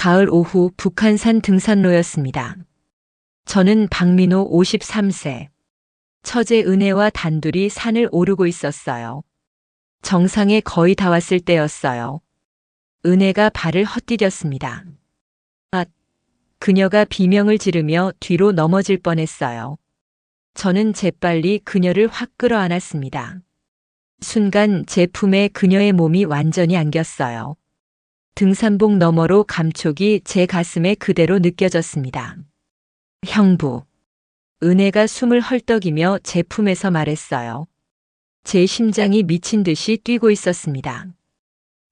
가을 오후 북한산 등산로였습니다. 저는 박민호 53세. 처제 은혜와 단둘이 산을 오르고 있었어요. 정상에 거의 다 왔을 때였어요. 은혜가 발을 헛디뎠습니다. 아, 그녀가 비명을 지르며 뒤로 넘어질 뻔했어요. 저는 재빨리 그녀를 확 끌어안았습니다. 순간 제 품에 그녀의 몸이 완전히 안겼어요. 등산복 너머로 감촉이 제 가슴에 그대로 느껴졌습니다. 형부. 은혜가 숨을 헐떡이며 제 품에서 말했어요. 제 심장이 미친 듯이 뛰고 있었습니다.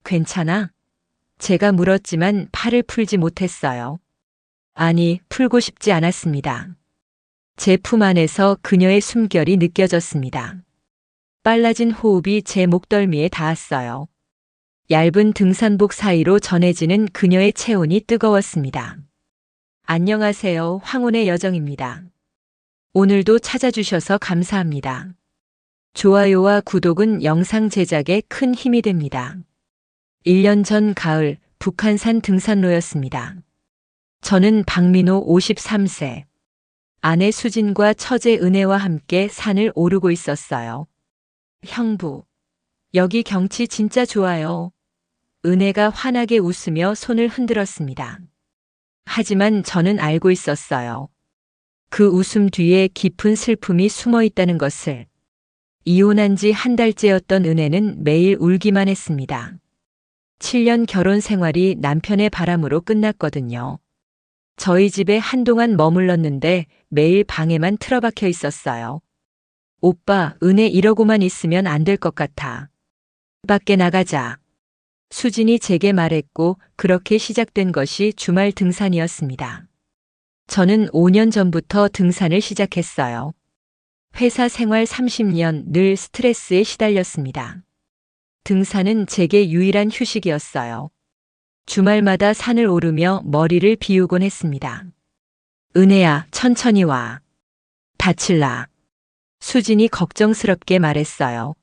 괜찮아? 제가 물었지만 팔을 풀지 못했어요. 아니, 풀고 싶지 않았습니다. 제 품 안에서 그녀의 숨결이 느껴졌습니다. 빨라진 호흡이 제 목덜미에 닿았어요. 얇은 등산복 사이로 전해지는 그녀의 체온이 뜨거웠습니다. 안녕하세요, 황혼의 여정입니다. 오늘도 찾아주셔서 감사합니다. 좋아요와 구독은 영상 제작에 큰 힘이 됩니다. 1년 전 가을 북한산 등산로였습니다. 저는 박민호 53세. 아내 수진과 처제 은혜와 함께 산을 오르고 있었어요. 형부, 여기 경치 진짜 좋아요. 은혜가 환하게 웃으며 손을 흔들었습니다. 하지만 저는 알고 있었어요. 그 웃음 뒤에 깊은 슬픔이 숨어 있다는 것을. 이혼한 지 한 달째였던 은혜는 매일 울기만 했습니다. 7년 결혼 생활이 남편의 바람으로 끝났거든요. 저희 집에 한동안 머물렀는데 매일 방에만 틀어박혀 있었어요. 오빠, 은혜 이러고만 있으면 안 될 것 같아. 밖에 나가자. 수진이 제게 말했고 그렇게 시작된 것이 주말 등산이었습니다. 저는 5년 전부터 등산을 시작했어요. 회사 생활 30년 늘 스트레스에 시달렸습니다. 등산은 제게 유일한 휴식이었어요. 주말마다 산을 오르며 머리를 비우곤 했습니다. 은혜야, 천천히 와. 다칠라. 수진이 걱정스럽게 말했어요.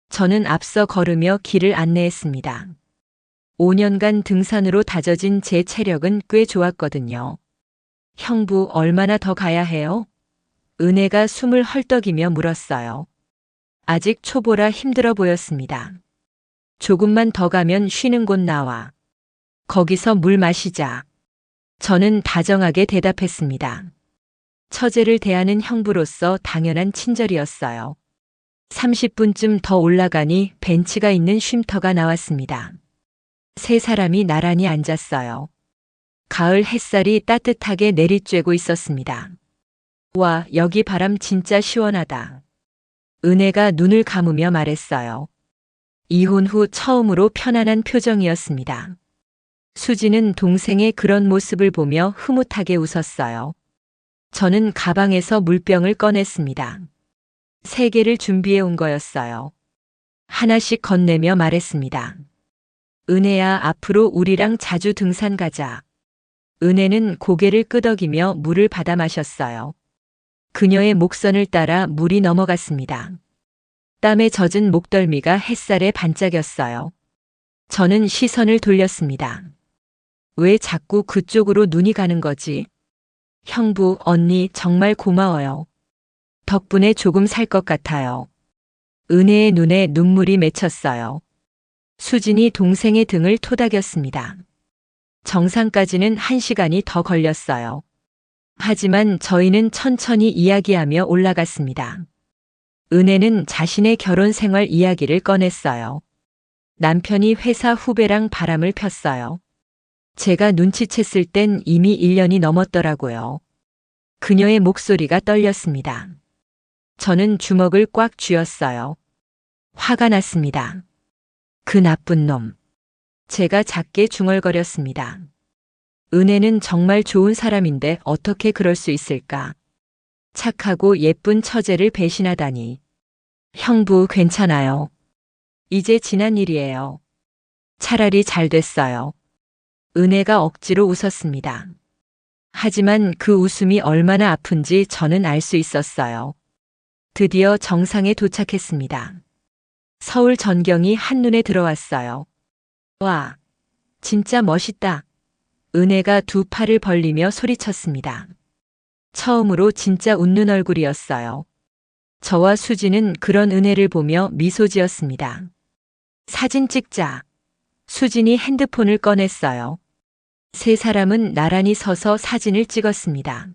저는 앞서 걸으며 길을 안내했습니다. 5년간 등산으로 다져진 제 체력은 꽤 좋았거든요. 형부, 얼마나 더 가야 해요? 은혜가 숨을 헐떡이며 물었어요. 아직 초보라 힘들어 보였습니다. 조금만 더 가면 쉬는 곳 나와. 거기서 물 마시자. 저는 다정하게 대답했습니다. 처제를 대하는 형부로서 당연한 친절이었어요. 30분쯤 더 올라가니 벤치가 있는 쉼터가 나왔습니다. 세 사람이 나란히 앉았어요. 가을 햇살이 따뜻하게 내리쬐고 있었습니다. 와, 여기 바람 진짜 시원하다. 은혜가 눈을 감으며 말했어요. 이혼 후 처음으로 편안한 표정이었습니다. 수지는 동생의 그런 모습을 보며 흐뭇하게 웃었어요. 저는 가방에서 물병을 꺼냈습니다. 3개를 준비해 온 거였어요. 하나씩 건네며 말했습니다. 은혜야, 앞으로 우리랑 자주 등산 가자. 은혜는 고개를 끄덕이며 물을 받아 마셨어요. 그녀의 목선을 따라 물이 넘어갔습니다. 땀에 젖은 목덜미가 햇살에 반짝였어요. 저는 시선을 돌렸습니다. 왜 자꾸 그쪽으로 눈이 가는 거지? 형부, 언니 정말 고마워요. 덕분에 조금 살 것 같아요. 은혜의 눈에 눈물이 맺혔어요. 수진이 동생의 등을 토닥였습니다. 정상까지는 1시간이 더 걸렸어요. 하지만 저희는 천천히 이야기하며 올라갔습니다. 은혜는 자신의 결혼 생활 이야기를 꺼냈어요. 남편이 회사 후배랑 바람을 폈어요. 제가 눈치챘을 땐 이미 1년이 넘었더라고요. 그녀의 목소리가 떨렸습니다. 저는 주먹을 꽉 쥐었어요. 화가 났습니다. 그 나쁜 놈. 제가 작게 중얼거렸습니다. 은혜는 정말 좋은 사람인데 어떻게 그럴 수 있을까? 착하고 예쁜 처제를 배신하다니. 형부, 괜찮아요. 이제 지난 일이에요. 차라리 잘 됐어요. 은혜가 억지로 웃었습니다. 하지만 그 웃음이 얼마나 아픈지 저는 알 수 있었어요. 드디어 정상에 도착했습니다. 서울 전경이 한눈에 들어왔어요. 와, 진짜 멋있다. 은혜가 두 팔을 벌리며 소리쳤습니다. 처음으로 진짜 웃는 얼굴이었어요. 저와 수진은 그런 은혜를 보며 미소 지었습니다. 사진 찍자. 수진이 핸드폰을 꺼냈어요. 세 사람은 나란히 서서 사진을 찍었습니다.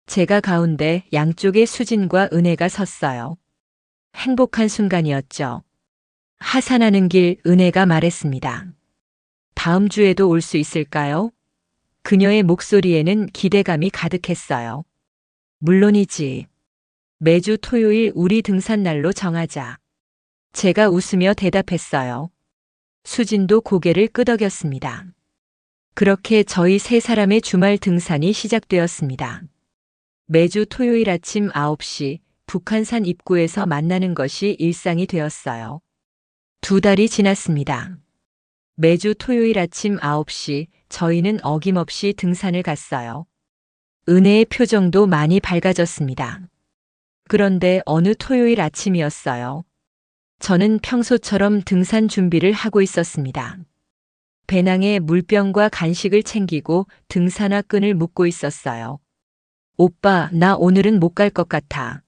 제가 가운데, 양쪽에 수진과 은혜가 섰어요. 행복한 순간이었죠. 하산하는 길, 은혜가 말했습니다. 다음 주에도 올 수 있을까요? 그녀의 목소리에는 기대감이 가득했어요. 물론이지. 매주 토요일 우리 등산날로 정하자. 제가 웃으며 대답했어요. 수진도 고개를 끄덕였습니다. 그렇게 저희 세 사람의 주말 등산이 시작되었습니다. 매주 토요일 아침 9시 북한산 입구에서 만나는 것이 일상이 되었어요. 2달이 지났습니다. 매주 토요일 아침 9시 저희는 어김없이 등산을 갔어요. 은혜의 표정도 많이 밝아졌습니다. 그런데 어느 토요일 아침이었어요. 저는 평소처럼 등산 준비를 하고 있었습니다. 배낭에 물병과 간식을 챙기고 등산화 끈을 묶고 있었어요. 오빠, 나 오늘은 못 갈 것 같아.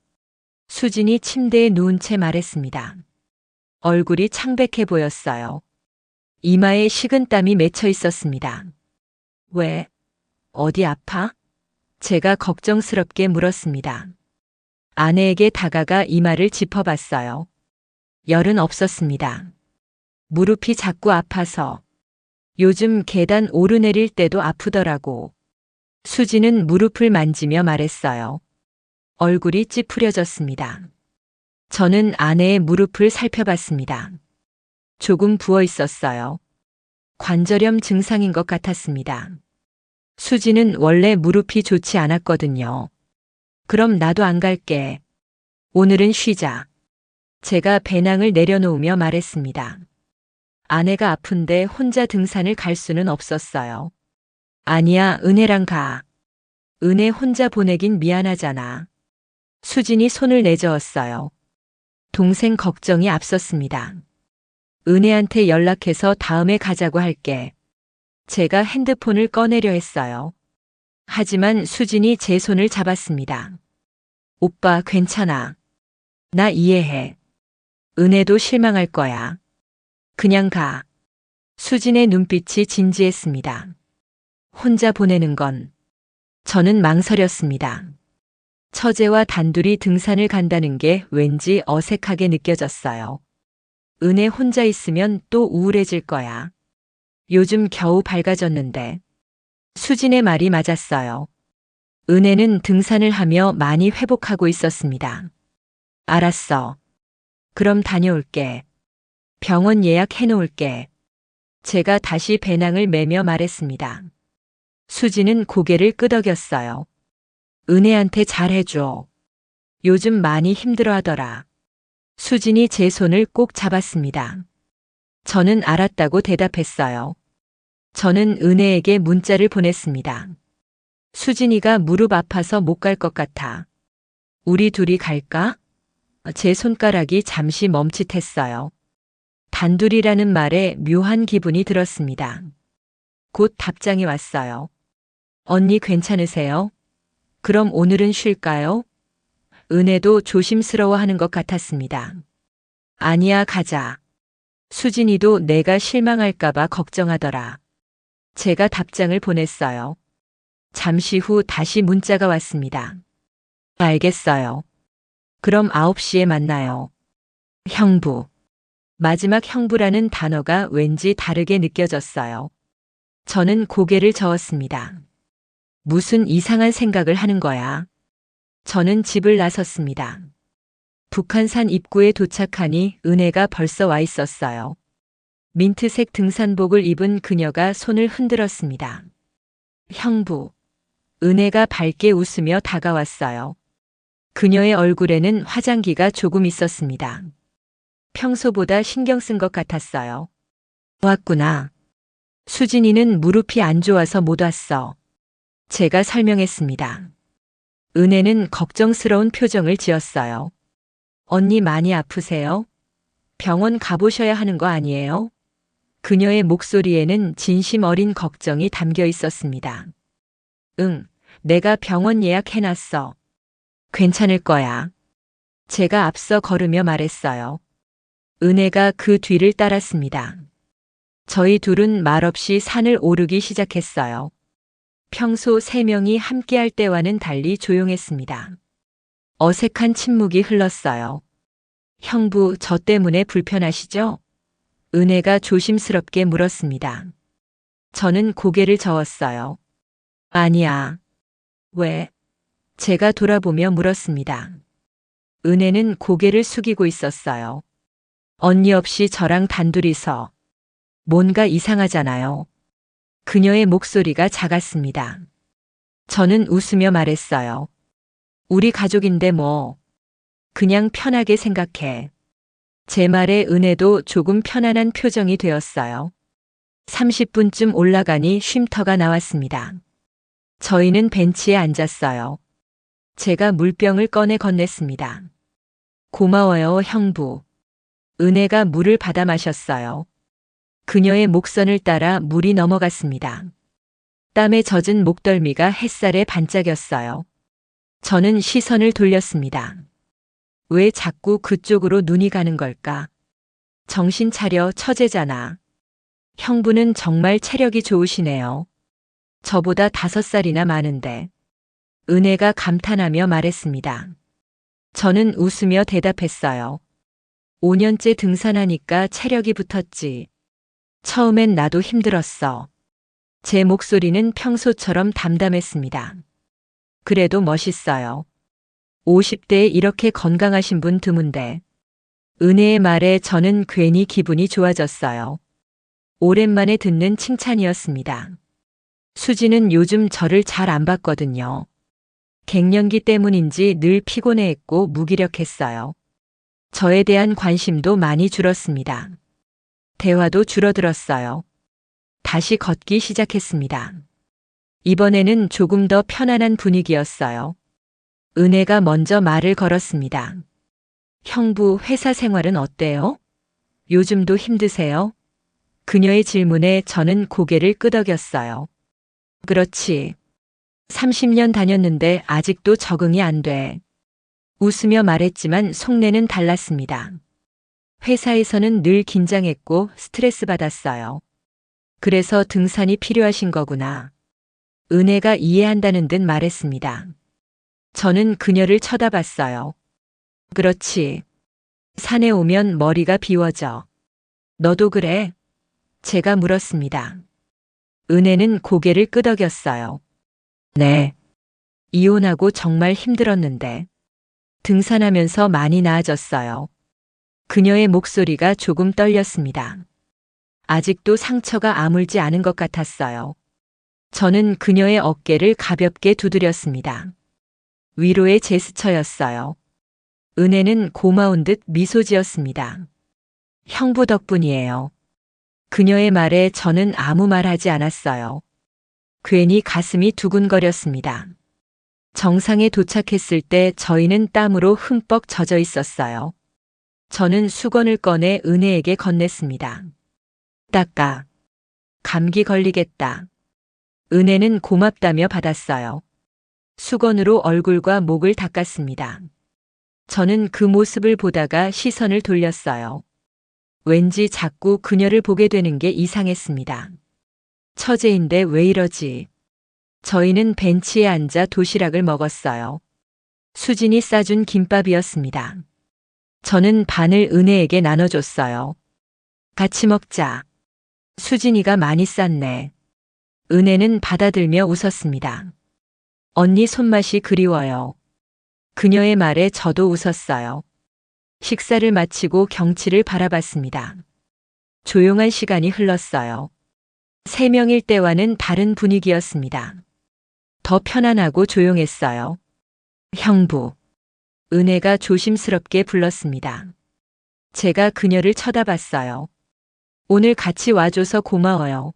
수진이 침대에 누운 채 말했습니다. 얼굴이 창백해 보였어요. 이마에 식은땀이 맺혀 있었습니다. 왜? 어디 아파? 제가 걱정스럽게 물었습니다. 아내에게 다가가 이마를 짚어봤어요. 열은 없었습니다. 무릎이 자꾸 아파서. 요즘 계단 오르내릴 때도 아프더라고. 수지는 무릎을 만지며 말했어요. 얼굴이 찌푸려졌습니다. 저는 아내의 무릎을 살펴봤습니다. 조금 부어 있었어요. 관절염 증상인 것 같았습니다. 수지는 원래 무릎이 좋지 않았거든요. 그럼 나도 안 갈게. 오늘은 쉬자. 제가 배낭을 내려놓으며 말했습니다. 아내가 아픈데 혼자 등산을 갈 수는 없었어요. 아니야, 은혜랑 가. 은혜 혼자 보내긴 미안하잖아. 수진이 손을 내저었어요. 동생 걱정이 앞섰습니다. 은혜한테 연락해서 다음에 가자고 할게. 제가 핸드폰을 꺼내려 했어요. 하지만 수진이 제 손을 잡았습니다. 오빠, 괜찮아. 나 이해해. 은혜도 실망할 거야. 그냥 가. 수진의 눈빛이 진지했습니다. 혼자 보내는 건. 저는 망설였습니다. 처제와 단둘이 등산을 간다는 게 왠지 어색하게 느껴졌어요. 은혜 혼자 있으면 또 우울해질 거야. 요즘 겨우 밝아졌는데. 수진의 말이 맞았어요. 은혜는 등산을 하며 많이 회복하고 있었습니다. 알았어. 그럼 다녀올게. 병원 예약해 놓을게. 제가 다시 배낭을 매며 말했습니다. 수지는 고개를 끄덕였어요. 은혜한테 잘해줘. 요즘 많이 힘들어하더라. 수진이 제 손을 꼭 잡았습니다. 저는 알았다고 대답했어요. 저는 은혜에게 문자를 보냈습니다. 수진이가 무릎 아파서 못 갈 것 같아. 우리 둘이 갈까? 제 손가락이 잠시 멈칫했어요. 단둘이라는 말에 묘한 기분이 들었습니다. 곧 답장이 왔어요. 언니 괜찮으세요? 그럼 오늘은 쉴까요? 은혜도 조심스러워하는 것 같았습니다. 아니야, 가자. 수진이도 내가 실망할까봐 걱정하더라. 제가 답장을 보냈어요. 잠시 후 다시 문자가 왔습니다. 알겠어요. 그럼 9시에 만나요. 형부. 마지막 형부라는 단어가 왠지 다르게 느껴졌어요. 저는 고개를 저었습니다. 무슨 이상한 생각을 하는 거야? 저는 집을 나섰습니다. 북한산 입구에 도착하니 은혜가 벌써 와 있었어요. 민트색 등산복을 입은 그녀가 손을 흔들었습니다. 형부. 은혜가 밝게 웃으며 다가왔어요. 그녀의 얼굴에는 화장기가 조금 있었습니다. 평소보다 신경 쓴 것 같았어요. 왔구나. 수진이는 무릎이 안 좋아서 못 왔어. 제가 설명했습니다. 은혜는 걱정스러운 표정을 지었어요. 언니 많이 아프세요? 병원 가보셔야 하는 거 아니에요? 그녀의 목소리에는 진심 어린 걱정이 담겨 있었습니다. 응, 내가 병원 예약해놨어. 괜찮을 거야. 제가 앞서 걸으며 말했어요. 은혜가 그 뒤를 따랐습니다. 저희 둘은 말없이 산을 오르기 시작했어요. 평소 세 명이 함께할 때와는 달리 조용했습니다. 어색한 침묵이 흘렀어요. 형부, 저 때문에 불편하시죠? 은혜가 조심스럽게 물었습니다. 저는 고개를 저었어요. 아니야. 왜? 제가 돌아보며 물었습니다. 은혜는 고개를 숙이고 있었어요. 언니 없이 저랑 단둘이서. 뭔가 이상하잖아요. 그녀의 목소리가 작았습니다. 저는 웃으며 말했어요. 우리 가족인데 뭐. 그냥 편하게 생각해. 제 말에 은혜도 조금 편안한 표정이 되었어요. 30분쯤 올라가니 쉼터가 나왔습니다. 저희는 벤치에 앉았어요. 제가 물병을 꺼내 건넸습니다. 고마워요, 형부. 은혜가 물을 받아 마셨어요. 그녀의 목선을 따라 물이 넘어갔습니다. 땀에 젖은 목덜미가 햇살에 반짝였어요. 저는 시선을 돌렸습니다. 왜 자꾸 그쪽으로 눈이 가는 걸까? 정신 차려, 처제잖아. 형부는 정말 체력이 좋으시네요. 저보다 5살이나 많은데. 은혜가 감탄하며 말했습니다. 저는 웃으며 대답했어요. 5년째 등산하니까 체력이 붙었지. 처음엔 나도 힘들었어. 제 목소리는 평소처럼 담담했습니다. 그래도 멋있어요. 50대에 이렇게 건강하신 분 드문데. 은혜의 말에 저는 괜히 기분이 좋아졌어요. 오랜만에 듣는 칭찬이었습니다. 수지는 요즘 저를 잘 안 봤거든요. 갱년기 때문인지 늘 피곤해했고 무기력했어요. 저에 대한 관심도 많이 줄었습니다. 대화도 줄어들었어요. 다시 걷기 시작했습니다. 이번에는 조금 더 편안한 분위기였어요. 은혜가 먼저 말을 걸었습니다. 형부, 회사 생활은 어때요? 요즘도 힘드세요? 그녀의 질문에 저는 고개를 끄덕였어요. 그렇지. 30년 다녔는데 아직도 적응이 안 돼. 웃으며 말했지만 속내는 달랐습니다. 회사에서는 늘 긴장했고 스트레스 받았어요. 그래서 등산이 필요하신 거구나. 은혜가 이해한다는 듯 말했습니다. 저는 그녀를 쳐다봤어요. 그렇지. 산에 오면 머리가 비워져. 너도 그래? 제가 물었습니다. 은혜는 고개를 끄덕였어요. 네. 이혼하고 정말 힘들었는데. 등산하면서 많이 나아졌어요. 그녀의 목소리가 조금 떨렸습니다. 아직도 상처가 아물지 않은 것 같았어요. 저는 그녀의 어깨를 가볍게 두드렸습니다. 위로의 제스처였어요. 은혜는 고마운 듯 미소 지었습니다. 형부 덕분이에요. 그녀의 말에 저는 아무 말 하지 않았어요. 괜히 가슴이 두근거렸습니다. 정상에 도착했을 때 저희는 땀으로 흠뻑 젖어 있었어요. 저는 수건을 꺼내 은혜에게 건넸습니다. 닦아. 감기 걸리겠다. 은혜는 고맙다며 받았어요. 수건으로 얼굴과 목을 닦았습니다. 저는 그 모습을 보다가 시선을 돌렸어요. 왠지 자꾸 그녀를 보게 되는 게 이상했습니다. 처제인데 왜 이러지? 저희는 벤치에 앉아 도시락을 먹었어요. 수진이 싸준 김밥이었습니다. 저는 반을 은혜에게 나눠줬어요. 같이 먹자. 수진이가 많이 쌌네. 은혜는 받아들며 웃었습니다. 언니 손맛이 그리워요. 그녀의 말에 저도 웃었어요. 식사를 마치고 경치를 바라봤습니다. 조용한 시간이 흘렀어요. 3명일 때와는 다른 분위기였습니다. 더 편안하고 조용했어요. 형부. 은혜가 조심스럽게 불렀습니다. 제가 그녀를 쳐다봤어요. 오늘 같이 와줘서 고마워요.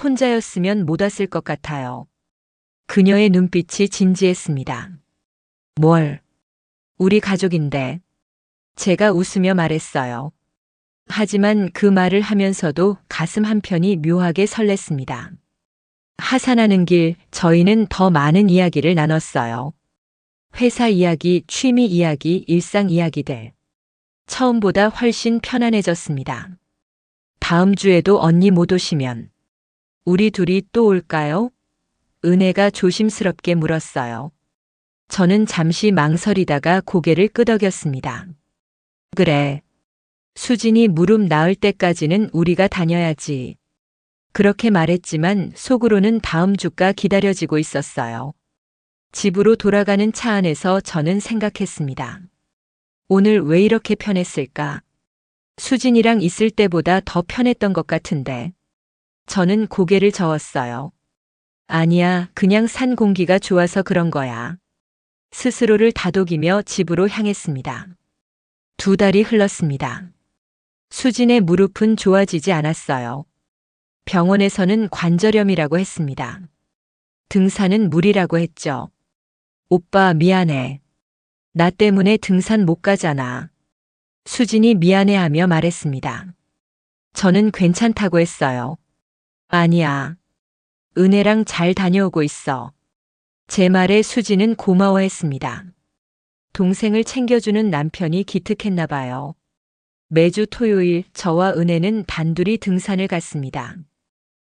혼자였으면 못 왔을 것 같아요. 그녀의 눈빛이 진지했습니다. 뭘? 우리 가족인데. 제가 웃으며 말했어요. 하지만 그 말을 하면서도 가슴 한편이 묘하게 설렜습니다. 하산하는 길, 저희는 더 많은 이야기를 나눴어요. 회사 이야기, 취미 이야기, 일상 이야기들. 처음보다 훨씬 편안해졌습니다. 다음 주에도 언니 못 오시면 우리 둘이 또 올까요? 은혜가 조심스럽게 물었어요. 저는 잠시 망설이다가 고개를 끄덕였습니다. 그래. 수진이 무릎 나을 때까지는 우리가 다녀야지. 그렇게 말했지만 속으로는 다음 주가 기다려지고 있었어요. 집으로 돌아가는 차 안에서 저는 생각했습니다. 오늘 왜 이렇게 편했을까? 수진이랑 있을 때보다 더 편했던 것 같은데. 저는 고개를 저었어요. 아니야, 그냥 산 공기가 좋아서 그런 거야. 스스로를 다독이며 집으로 향했습니다. 2달이 흘렀습니다. 수진의 무릎은 좋아지지 않았어요. 병원에서는 관절염이라고 했습니다. 등산은 무리라고 했죠. 오빠 미안해. 나 때문에 등산 못 가잖아. 수진이 미안해하며 말했습니다. 저는 괜찮다고 했어요. 아니야. 은혜랑 잘 다녀오고 있어. 제 말에 수진은 고마워했습니다. 동생을 챙겨주는 남편이 기특했나 봐요. 매주 토요일 저와 은혜는 단둘이 등산을 갔습니다.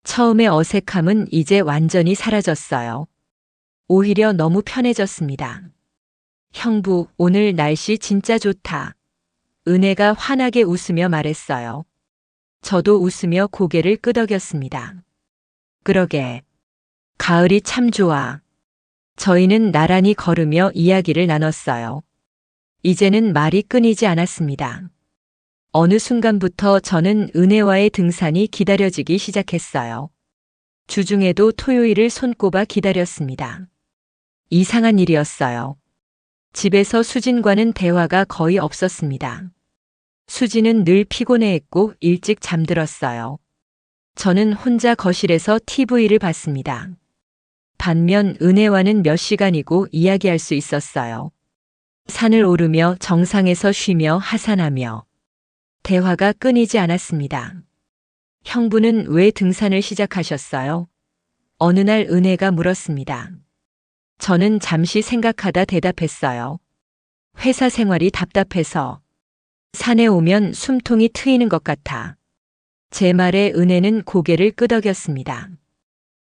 처음의 어색함은 이제 완전히 사라졌어요. 오히려 너무 편해졌습니다. 형부, 오늘 날씨 진짜 좋다. 은혜가 환하게 웃으며 말했어요. 저도 웃으며 고개를 끄덕였습니다. 그러게. 가을이 참 좋아. 저희는 나란히 걸으며 이야기를 나눴어요. 이제는 말이 끊이지 않았습니다. 어느 순간부터 저는 은혜와의 등산이 기다려지기 시작했어요. 주중에도 토요일을 손꼽아 기다렸습니다. 이상한 일이었어요. 집에서 수진과는 대화가 거의 없었습니다. 수진은 늘 피곤해했고 일찍 잠들었어요. 저는 혼자 거실에서 TV를 봤습니다. 반면 은혜와는 몇 시간이고 이야기할 수 있었어요. 산을 오르며 정상에서 쉬며 하산하며 대화가 끊이지 않았습니다. 형부는 왜 등산을 시작하셨어요? 어느 날 은혜가 물었습니다. 저는 잠시 생각하다 대답했어요. 회사 생활이 답답해서. 산에 오면 숨통이 트이는 것 같아. 제 말에 은혜는 고개를 끄덕였습니다.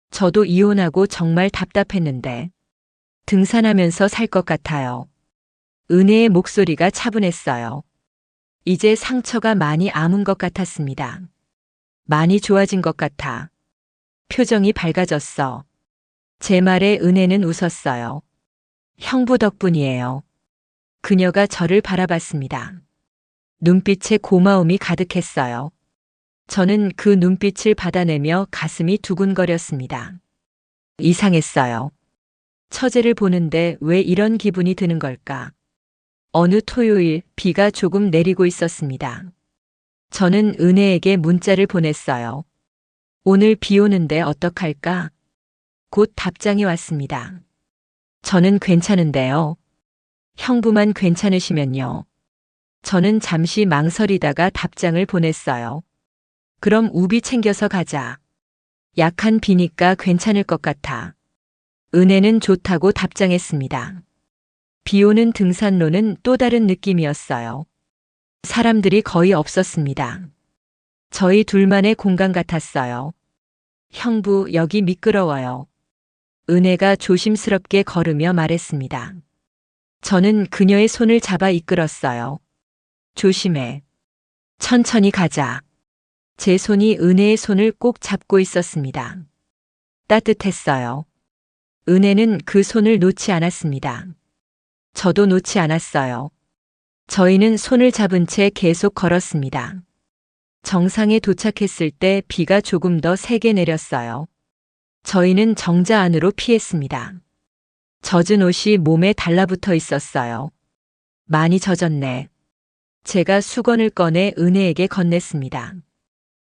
저도 이혼하고 정말 답답했는데 등산하면서 살 것 같아요. 은혜의 목소리가 차분했어요. 이제 상처가 많이 아문 것 같았습니다. 많이 좋아진 것 같아. 표정이 밝아졌어. 제 말에 은혜는 웃었어요. 형부 덕분이에요. 그녀가 저를 바라봤습니다. 눈빛에 고마움이 가득했어요. 저는 그 눈빛을 받아내며 가슴이 두근거렸습니다. 이상했어요. 처제를 보는데 왜 이런 기분이 드는 걸까? 어느 토요일 비가 조금 내리고 있었습니다. 저는 은혜에게 문자를 보냈어요. 오늘 비 오는데 어떡할까? 곧 답장이 왔습니다. 저는 괜찮은데요. 형부만 괜찮으시면요. 저는 잠시 망설이다가 답장을 보냈어요. 그럼 우비 챙겨서 가자. 약한 비니까 괜찮을 것 같아. 은혜는 좋다고 답장했습니다. 비 오는 등산로는 또 다른 느낌이었어요. 사람들이 거의 없었습니다. 저희 둘만의 공간 같았어요. 형부, 여기 미끄러워요. 은혜가 조심스럽게 걸으며 말했습니다. 저는 그녀의 손을 잡아 이끌었어요. 조심해. 천천히 가자. 제 손이 은혜의 손을 꼭 잡고 있었습니다. 따뜻했어요. 은혜는 그 손을 놓지 않았습니다. 저도 놓지 않았어요. 저희는 손을 잡은 채 계속 걸었습니다. 정상에 도착했을 때 비가 조금 더 세게 내렸어요. 저희는 정자 안으로 피했습니다. 젖은 옷이 몸에 달라붙어 있었어요. 많이 젖었네. 제가 수건을 꺼내 은혜에게 건넸습니다.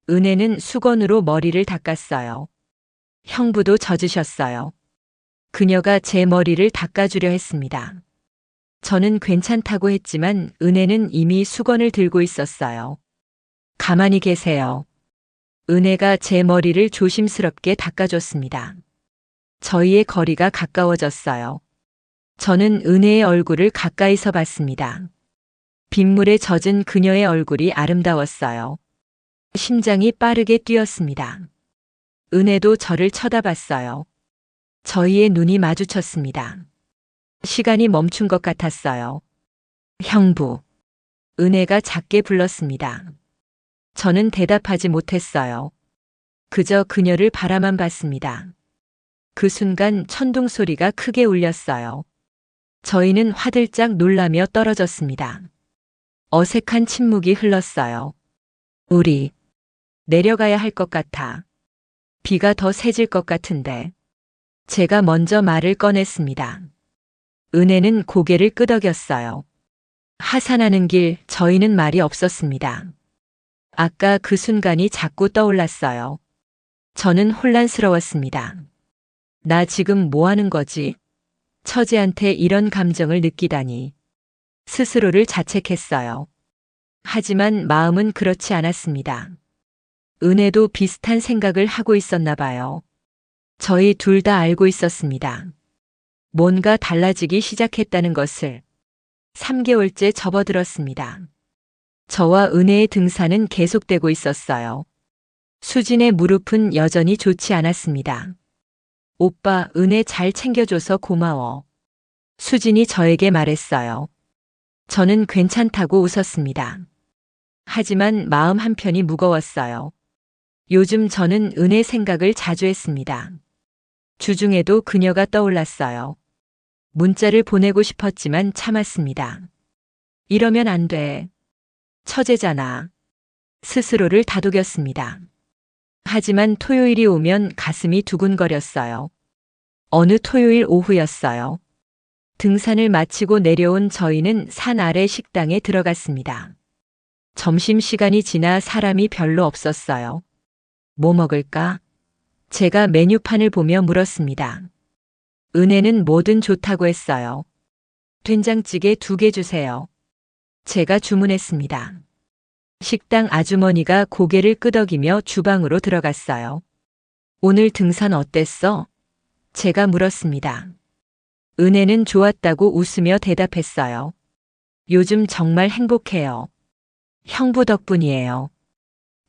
은혜는 수건으로 머리를 닦았어요. 형부도 젖으셨어요. 그녀가 제 머리를 닦아주려 했습니다. 저는 괜찮다고 했지만 은혜는 이미 수건을 들고 있었어요. 가만히 계세요. 은혜가 제 머리를 조심스럽게 닦아줬습니다. 저희의 거리가 가까워졌어요. 저는 은혜의 얼굴을 가까이서 봤습니다. 빗물에 젖은 그녀의 얼굴이 아름다웠어요. 심장이 빠르게 뛰었습니다. 은혜도 저를 쳐다봤어요. 저희의 눈이 마주쳤습니다. 시간이 멈춘 것 같았어요. 형부. 은혜가 작게 불렀습니다. 저는 대답하지 못했어요. 그저 그녀를 바라만 봤습니다. 그 순간 천둥 소리가 크게 울렸어요. 저희는 화들짝 놀라며 떨어졌습니다. 어색한 침묵이 흘렀어요. 우리 내려가야 할 것 같아. 비가 더 세질 것 같은데. 제가 먼저 말을 꺼냈습니다. 은혜는 고개를 끄덕였어요. 하산하는 길 저희는 말이 없었습니다. 아까 그 순간이 자꾸 떠올랐어요. 저는 혼란스러웠습니다. 나 지금 뭐 하는 거지? 처제한테 이런 감정을 느끼다니. 스스로를 자책했어요. 하지만 마음은 그렇지 않았습니다. 은혜도 비슷한 생각을 하고 있었나 봐요. 저희 둘 다 알고 있었습니다. 뭔가 달라지기 시작했다는 것을. 3개월째 접어들었습니다. 저와 은혜의 등산은 계속되고 있었어요. 수진의 무릎은 여전히 좋지 않았습니다. 오빠, 은혜 잘 챙겨줘서 고마워. 수진이 저에게 말했어요. 저는 괜찮다고 웃었습니다. 하지만 마음 한편이 무거웠어요. 요즘 저는 은혜 생각을 자주 했습니다. 주중에도 그녀가 떠올랐어요. 문자를 보내고 싶었지만 참았습니다. 이러면 안 돼. 처제잖아. 스스로를 다독였습니다. 하지만 토요일이 오면 가슴이 두근거렸어요. 어느 토요일 오후였어요. 등산을 마치고 내려온 저희는 산 아래 식당에 들어갔습니다. 점심시간이 지나 사람이 별로 없었어요. 뭐 먹을까? 제가 메뉴판을 보며 물었습니다. 은혜는 뭐든 좋다고 했어요. 된장찌개 2개 주세요. 제가 주문했습니다. 식당 아주머니가 고개를 끄덕이며 주방으로 들어갔어요. 오늘 등산 어땠어? 제가 물었습니다. 은혜는 좋았다고 웃으며 대답했어요. 요즘 정말 행복해요. 형부 덕분이에요.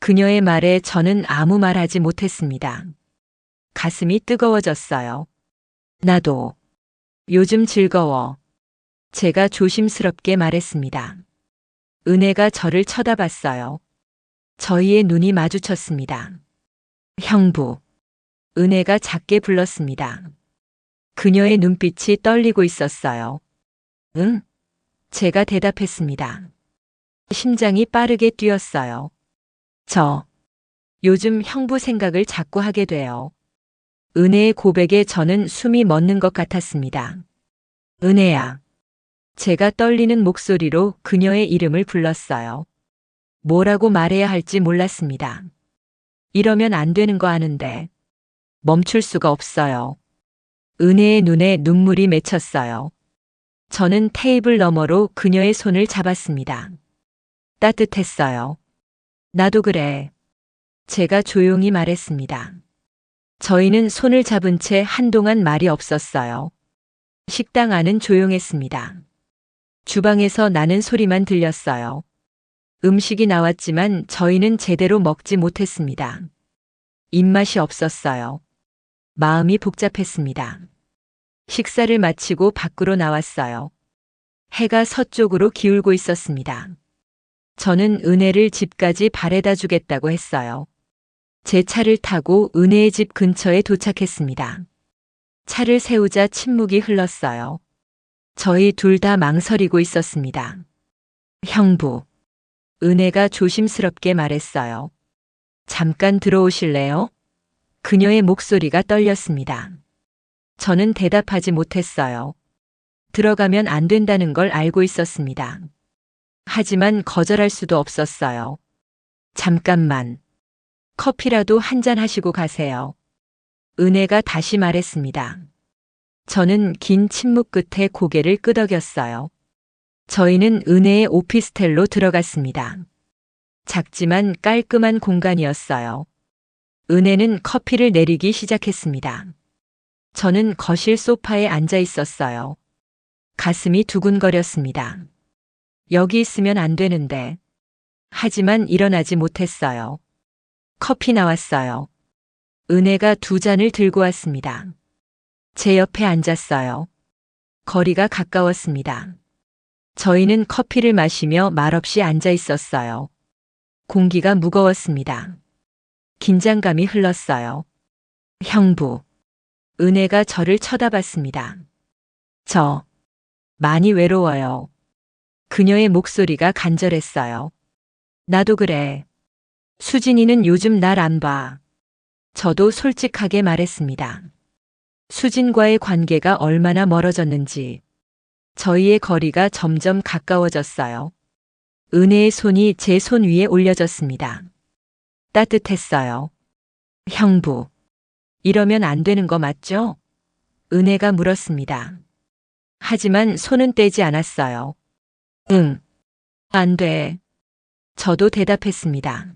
그녀의 말에 저는 아무 말 하지 못했습니다. 가슴이 뜨거워졌어요. 나도. 요즘 즐거워. 제가 조심스럽게 말했습니다. 은혜가 저를 쳐다봤어요. 저희의 눈이 마주쳤습니다. 형부. 은혜가 작게 불렀습니다. 그녀의 눈빛이 떨리고 있었어요. 응? 제가 대답했습니다. 심장이 빠르게 뛰었어요. 요즘 형부 생각을 자꾸 하게 돼요. 은혜의 고백에 저는 숨이 멎는 것 같았습니다. 은혜야. 제가 떨리는 목소리로 그녀의 이름을 불렀어요. 뭐라고 말해야 할지 몰랐습니다. 이러면 안 되는 거 아는데. 멈출 수가 없어요. 은혜의 눈에 눈물이 맺혔어요. 저는 테이블 너머로 그녀의 손을 잡았습니다. 따뜻했어요. 나도 그래. 제가 조용히 말했습니다. 저희는 손을 잡은 채 한동안 말이 없었어요. 식당 안은 조용했습니다. 주방에서 나는 소리만 들렸어요. 음식이 나왔지만 저희는 제대로 먹지 못했습니다. 입맛이 없었어요. 마음이 복잡했습니다. 식사를 마치고 밖으로 나왔어요. 해가 서쪽으로 기울고 있었습니다. 저는 은혜를 집까지 바래다 주겠다고 했어요. 제 차를 타고 은혜의 집 근처에 도착했습니다. 차를 세우자 침묵이 흘렀어요. 저희 둘 다 망설이고 있었습니다. 형부. 은혜가 조심스럽게 말했어요. 잠깐 들어오실래요? 그녀의 목소리가 떨렸습니다. 저는 대답하지 못했어요. 들어가면 안 된다는 걸 알고 있었습니다. 하지만 거절할 수도 없었어요. 잠깐만. 커피라도 한잔 하시고 가세요. 은혜가 다시 말했습니다. 저는 긴 침묵 끝에 고개를 끄덕였어요. 저희는 은혜의 오피스텔로 들어갔습니다. 작지만 깔끔한 공간이었어요. 은혜는 커피를 내리기 시작했습니다. 저는 거실 소파에 앉아 있었어요. 가슴이 두근거렸습니다. 여기 있으면 안 되는데. 하지만 일어나지 못했어요. 커피 나왔어요. 은혜가 2잔을 들고 왔습니다. 제 옆에 앉았어요. 거리가 가까웠습니다. 저희는 커피를 마시며 말없이 앉아 있었어요. 공기가 무거웠습니다. 긴장감이 흘렀어요. 형부. 은혜가 저를 쳐다봤습니다. 저 많이 외로워요. 그녀의 목소리가 간절했어요. 나도 그래. 수진이는 요즘 날 안 봐. 저도 솔직하게 말했습니다. 수진과의 관계가 얼마나 멀어졌는지. 저희의 거리가 점점 가까워졌어요. 은혜의 손이 제 손 위에 올려졌습니다. 따뜻했어요. 형부, 이러면 안 되는 거 맞죠? 은혜가 물었습니다. 하지만 손은 떼지 않았어요. 응, 안 돼. 저도 대답했습니다.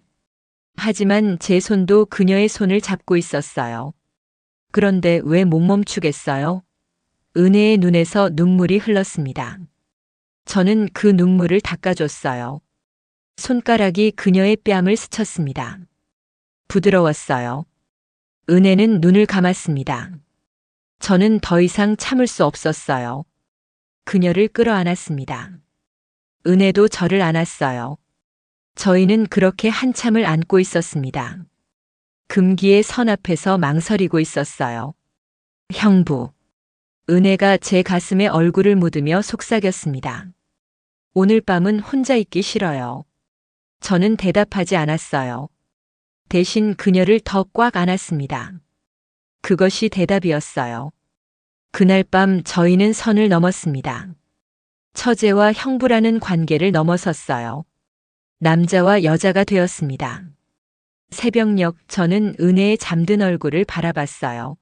하지만 제 손도 그녀의 손을 잡고 있었어요. 그런데 왜 못 멈추겠어요? 은혜의 눈에서 눈물이 흘렀습니다. 저는 그 눈물을 닦아줬어요. 손가락이 그녀의 뺨을 스쳤습니다. 부드러웠어요. 은혜는 눈을 감았습니다. 저는 더 이상 참을 수 없었어요. 그녀를 끌어안았습니다. 은혜도 저를 안았어요. 저희는 그렇게 한참을 안고 있었습니다. 금기의 선 앞에서 망설이고 있었어요. 형부. 은혜가 제 가슴에 얼굴을 묻으며 속삭였습니다. 오늘 밤은 혼자 있기 싫어요. 저는 대답하지 않았어요. 대신 그녀를 더 꽉 안았습니다. 그것이 대답이었어요. 그날 밤 저희는 선을 넘었습니다. 처제와 형부라는 관계를 넘어섰어요. 남자와 여자가 되었습니다. 새벽녘 저는 은혜의 잠든 얼굴을 바라봤어요.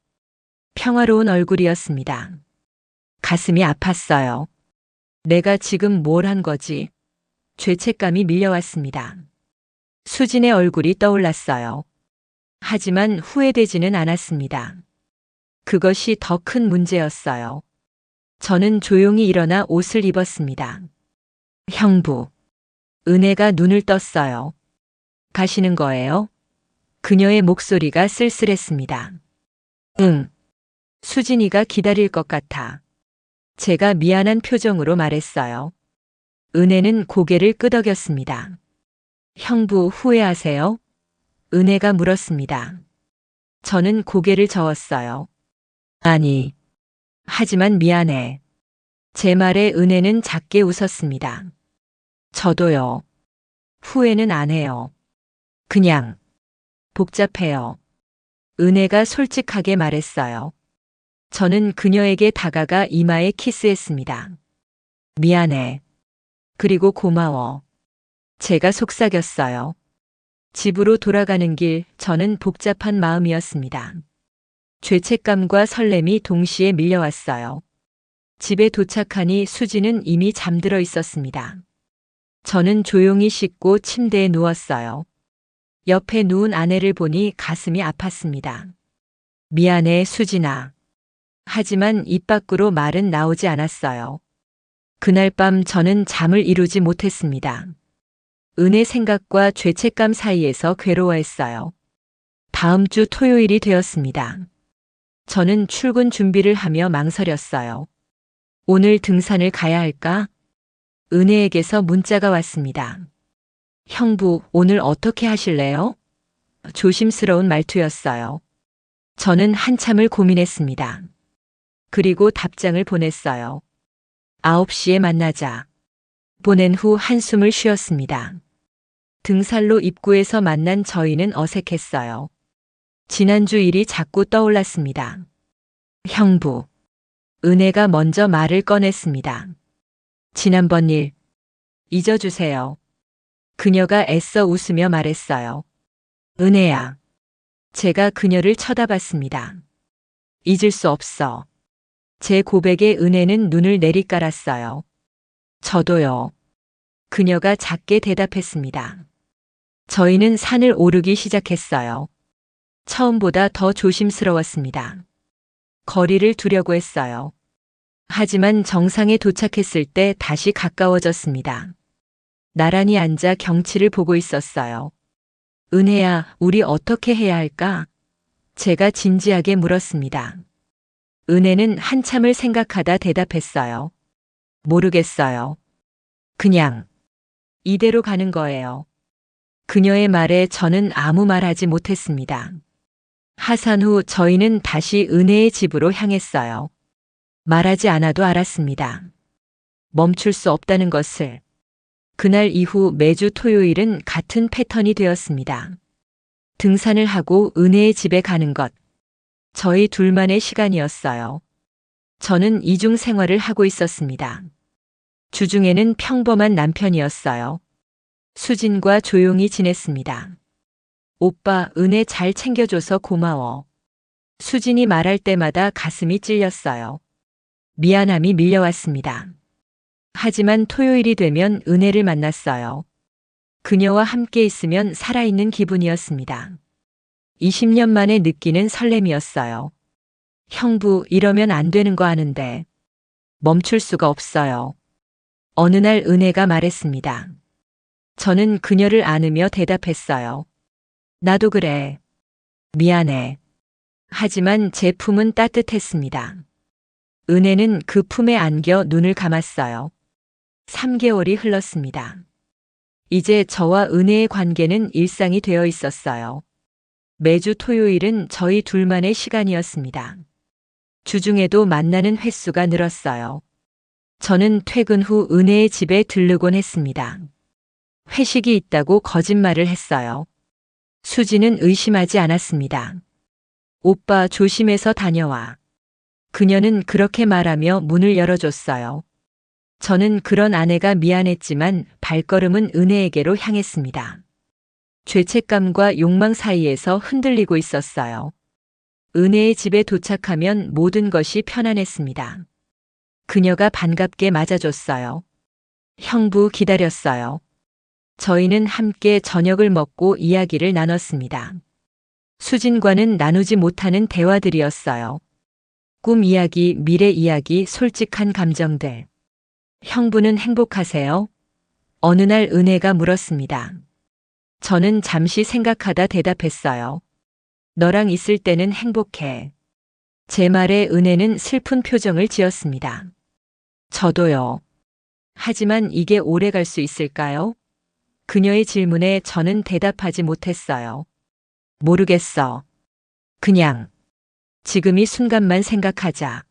평화로운 얼굴이었습니다. 가슴이 아팠어요. 내가 지금 뭘 한 거지? 죄책감이 밀려왔습니다. 수진의 얼굴이 떠올랐어요. 하지만 후회되지는 않았습니다. 그것이 더 큰 문제였어요. 저는 조용히 일어나 옷을 입었습니다. 형부. 은혜가 눈을 떴어요. 가시는 거예요? 그녀의 목소리가 쓸쓸했습니다. 응. 수진이가 기다릴 것 같아. 제가 미안한 표정으로 말했어요. 은혜는 고개를 끄덕였습니다. 형부 후회하세요? 은혜가 물었습니다. 저는 고개를 저었어요. 아니. 하지만 미안해. 제 말에 은혜는 작게 웃었습니다. 저도요. 후회는 안 해요. 그냥 복잡해요. 은혜가 솔직하게 말했어요. 저는 그녀에게 다가가 이마에 키스했습니다. 미안해. 그리고 고마워. 제가 속삭였어요. 집으로 돌아가는 길 저는 복잡한 마음이었습니다. 죄책감과 설렘이 동시에 밀려왔어요. 집에 도착하니 수지는 이미 잠들어 있었습니다. 저는 조용히 씻고 침대에 누웠어요. 옆에 누운 아내를 보니 가슴이 아팠습니다. 미안해, 수진아. 하지만 입 밖으로 말은 나오지 않았어요. 그날 밤 저는 잠을 이루지 못했습니다. 은혜 생각과 죄책감 사이에서 괴로워했어요. 다음 주 토요일이 되었습니다. 저는 출근 준비를 하며 망설였어요. 오늘 등산을 가야 할까? 은혜에게서 문자가 왔습니다. 형부, 오늘 어떻게 하실래요? 조심스러운 말투였어요. 저는 한참을 고민했습니다. 그리고 답장을 보냈어요. 9시에 만나자. 보낸 후 한숨을 쉬었습니다. 등산로 입구에서 만난 저희는 어색했어요. 지난주 일이 자꾸 떠올랐습니다. 형부. 은혜가 먼저 말을 꺼냈습니다. 지난번 일 잊어주세요. 그녀가 애써 웃으며 말했어요. 은혜야. 제가 그녀를 쳐다봤습니다. 잊을 수 없어. 제 고백에 은혜는 눈을 내리깔았어요. 저도요. 그녀가 작게 대답했습니다. 저희는 산을 오르기 시작했어요. 처음보다 더 조심스러웠습니다. 거리를 두려고 했어요. 하지만 정상에 도착했을 때 다시 가까워졌습니다. 나란히 앉아 경치를 보고 있었어요. 은혜야, 우리 어떻게 해야 할까? 제가 진지하게 물었습니다. 은혜는 한참을 생각하다 대답했어요. 모르겠어요. 그냥 이대로 가는 거예요. 그녀의 말에 저는 아무 말 하지 못했습니다. 하산 후 저희는 다시 은혜의 집으로 향했어요. 말하지 않아도 알았습니다. 멈출 수 없다는 것을. 그날 이후 매주 토요일은 같은 패턴이 되었습니다. 등산을 하고 은혜의 집에 가는 것. 저희 둘만의 시간이었어요. 저는 이중 생활을 하고 있었습니다. 주중에는 평범한 남편이었어요. 수진과 조용히 지냈습니다. 오빠, 은혜 잘 챙겨줘서 고마워. 수진이 말할 때마다 가슴이 찔렸어요. 미안함이 밀려왔습니다. 하지만 토요일이 되면 은혜를 만났어요. 그녀와 함께 있으면 살아있는 기분이었습니다. 20년 만에 느끼는 설렘이었어요. 형부, 이러면 안 되는 거 아는데. 멈출 수가 없어요. 어느 날 은혜가 말했습니다. 저는 그녀를 안으며 대답했어요. 나도 그래. 미안해. 하지만 제 품은 따뜻했습니다. 은혜는 그 품에 안겨 눈을 감았어요. 3개월이 흘렀습니다. 이제 저와 은혜의 관계는 일상이 되어 있었어요. 매주 토요일은 저희 둘만의 시간이었습니다. 주중에도 만나는 횟수가 늘었어요. 저는 퇴근 후 은혜의 집에 들르곤 했습니다. 회식이 있다고 거짓말을 했어요. 수지는 의심하지 않았습니다. 오빠, 조심해서 다녀와. 그녀는 그렇게 말하며 문을 열어줬어요. 저는 그런 아내가 미안했지만 발걸음은 은혜에게로 향했습니다. 죄책감과 욕망 사이에서 흔들리고 있었어요. 은혜의 집에 도착하면 모든 것이 편안했습니다. 그녀가 반갑게 맞아줬어요. 형부, 기다렸어요. 저희는 함께 저녁을 먹고 이야기를 나눴습니다. 수진과는 나누지 못하는 대화들이었어요. 꿈 이야기, 미래 이야기, 솔직한 감정들. 형부는 행복하세요? 어느 날 은혜가 물었습니다. 저는 잠시 생각하다 대답했어요. 너랑 있을 때는 행복해. 제 말에 은혜는 슬픈 표정을 지었습니다. 저도요. 하지만 이게 오래 갈 수 있을까요? 그녀의 질문에 저는 대답하지 못했어요. 모르겠어. 그냥 지금 이 순간만 생각하자.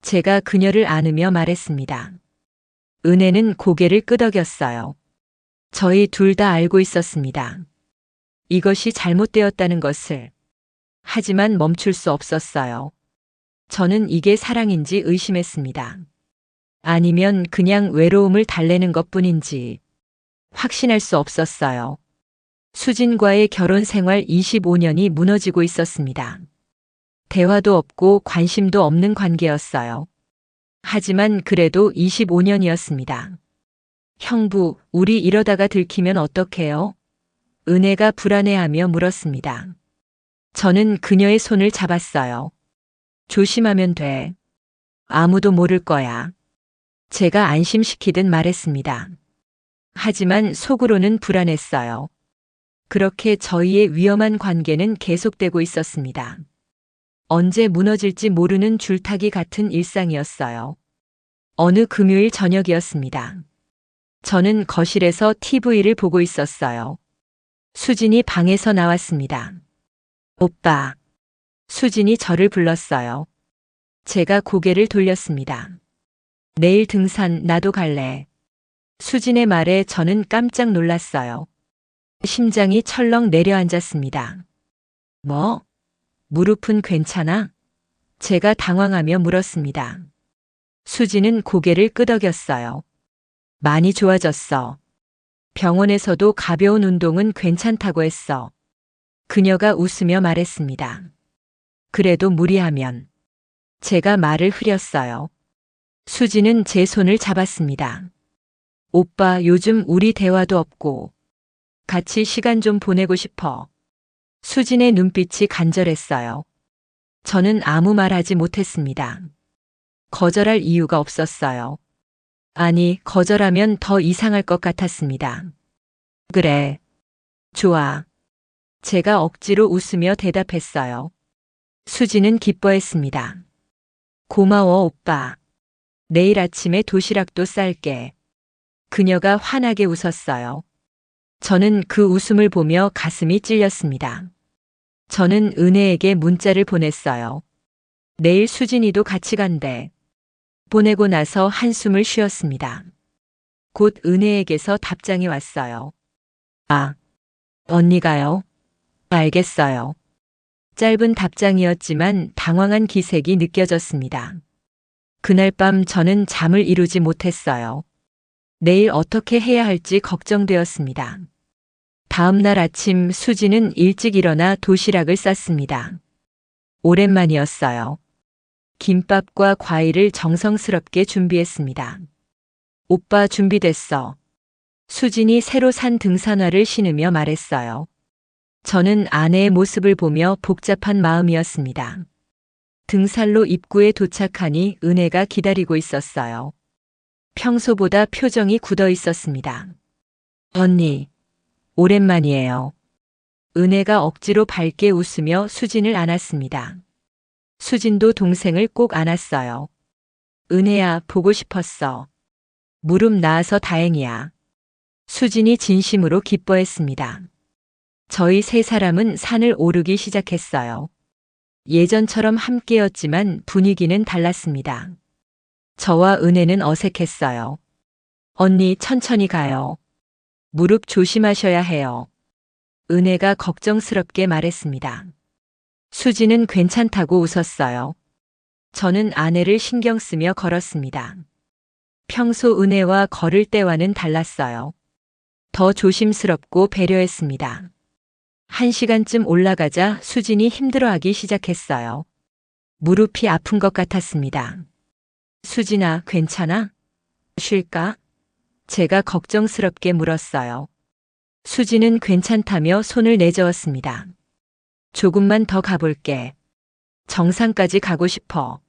제가 그녀를 안으며 말했습니다. 은혜는 고개를 끄덕였어요. 저희 둘 다 알고 있었습니다. 이것이 잘못되었다는 것을. 하지만 멈출 수 없었어요. 저는 이게 사랑인지 의심했습니다. 아니면 그냥 외로움을 달래는 것뿐인지 확신할 수 없었어요. 수진과의 결혼 생활 25년이 무너지고 있었습니다. 대화도 없고 관심도 없는 관계였어요. 하지만 그래도 25년이었습니다. 형부, 우리 이러다가 들키면 어떡해요? 은혜가 불안해하며 물었습니다. 저는 그녀의 손을 잡았어요. 조심하면 돼. 아무도 모를 거야. 제가 안심시키듯 말했습니다. 하지만 속으로는 불안했어요. 그렇게 저희의 위험한 관계는 계속되고 있었습니다. 언제 무너질지 모르는 줄타기 같은 일상이었어요. 어느 금요일 저녁이었습니다. 저는 거실에서 TV를 보고 있었어요. 수진이 방에서 나왔습니다. 오빠. 수진이 저를 불렀어요. 제가 고개를 돌렸습니다. 내일 등산 나도 갈래. 수진의 말에 저는 깜짝 놀랐어요. 심장이 철렁 내려앉았습니다. 뭐? 무릎은 괜찮아? 제가 당황하며 물었습니다. 수진은 고개를 끄덕였어요. 많이 좋아졌어. 병원에서도 가벼운 운동은 괜찮다고 했어. 그녀가 웃으며 말했습니다. 그래도 무리하면. 제가 말을 흐렸어요. 수진은 제 손을 잡았습니다. 오빠, 요즘 우리 대화도 없고 같이 시간 좀 보내고 싶어. 수진의 눈빛이 간절했어요. 저는 아무 말 하지 못했습니다. 거절할 이유가 없었어요. 아니, 거절하면 더 이상할 것 같았습니다. 그래. 좋아. 제가 억지로 웃으며 대답했어요. 수지는 기뻐했습니다. 고마워, 오빠. 내일 아침에 도시락도 쌀게. 그녀가 환하게 웃었어요. 저는 그 웃음을 보며 가슴이 찔렸습니다. 저는 은혜에게 문자를 보냈어요. 내일 수진이도 같이 간대. 보내고 나서 한숨을 쉬었습니다. 곧 은혜에게서 답장이 왔어요. 아, 언니가요? 알겠어요. 짧은 답장이었지만 당황한 기색이 느껴졌습니다. 그날 밤 저는 잠을 이루지 못했어요. 내일 어떻게 해야 할지 걱정되었습니다. 다음 날 아침 수지는 일찍 일어나 도시락을 쌌습니다. 오랜만이었어요. 김밥과 과일을 정성스럽게 준비했습니다. 오빠 준비됐어. 수진이 새로 산 등산화를 신으며 말했어요. 저는 아내의 모습을 보며 복잡한 마음이었습니다. 등산로 입구에 도착하니 은혜가 기다리고 있었어요. 평소보다 표정이 굳어 있었습니다. 언니, 오랜만이에요. 은혜가 억지로 밝게 웃으며 수진을 안았습니다. 수진도 동생을 꼭 안았어요. 은혜야, 보고 싶었어. 무릎 나아서 다행이야. 수진이 진심으로 기뻐했습니다. 저희 세 사람은 산을 오르기 시작했어요. 예전처럼 함께였지만 분위기는 달랐습니다. 저와 은혜는 어색했어요. 언니, 천천히 가요. 무릎 조심하셔야 해요. 은혜가 걱정스럽게 말했습니다. 수지는 괜찮다고 웃었어요. 저는 아내를 신경 쓰며 걸었습니다. 평소 은혜와 걸을 때와는 달랐어요. 더 조심스럽고 배려했습니다. 1시간쯤 올라가자 수진이 힘들어하기 시작했어요. 무릎이 아픈 것 같았습니다. 수진아, 괜찮아? 쉴까? 제가 걱정스럽게 물었어요. 수진은 괜찮다며 손을 내저었습니다. 조금만 더 가볼게. 정상까지 가고 싶어.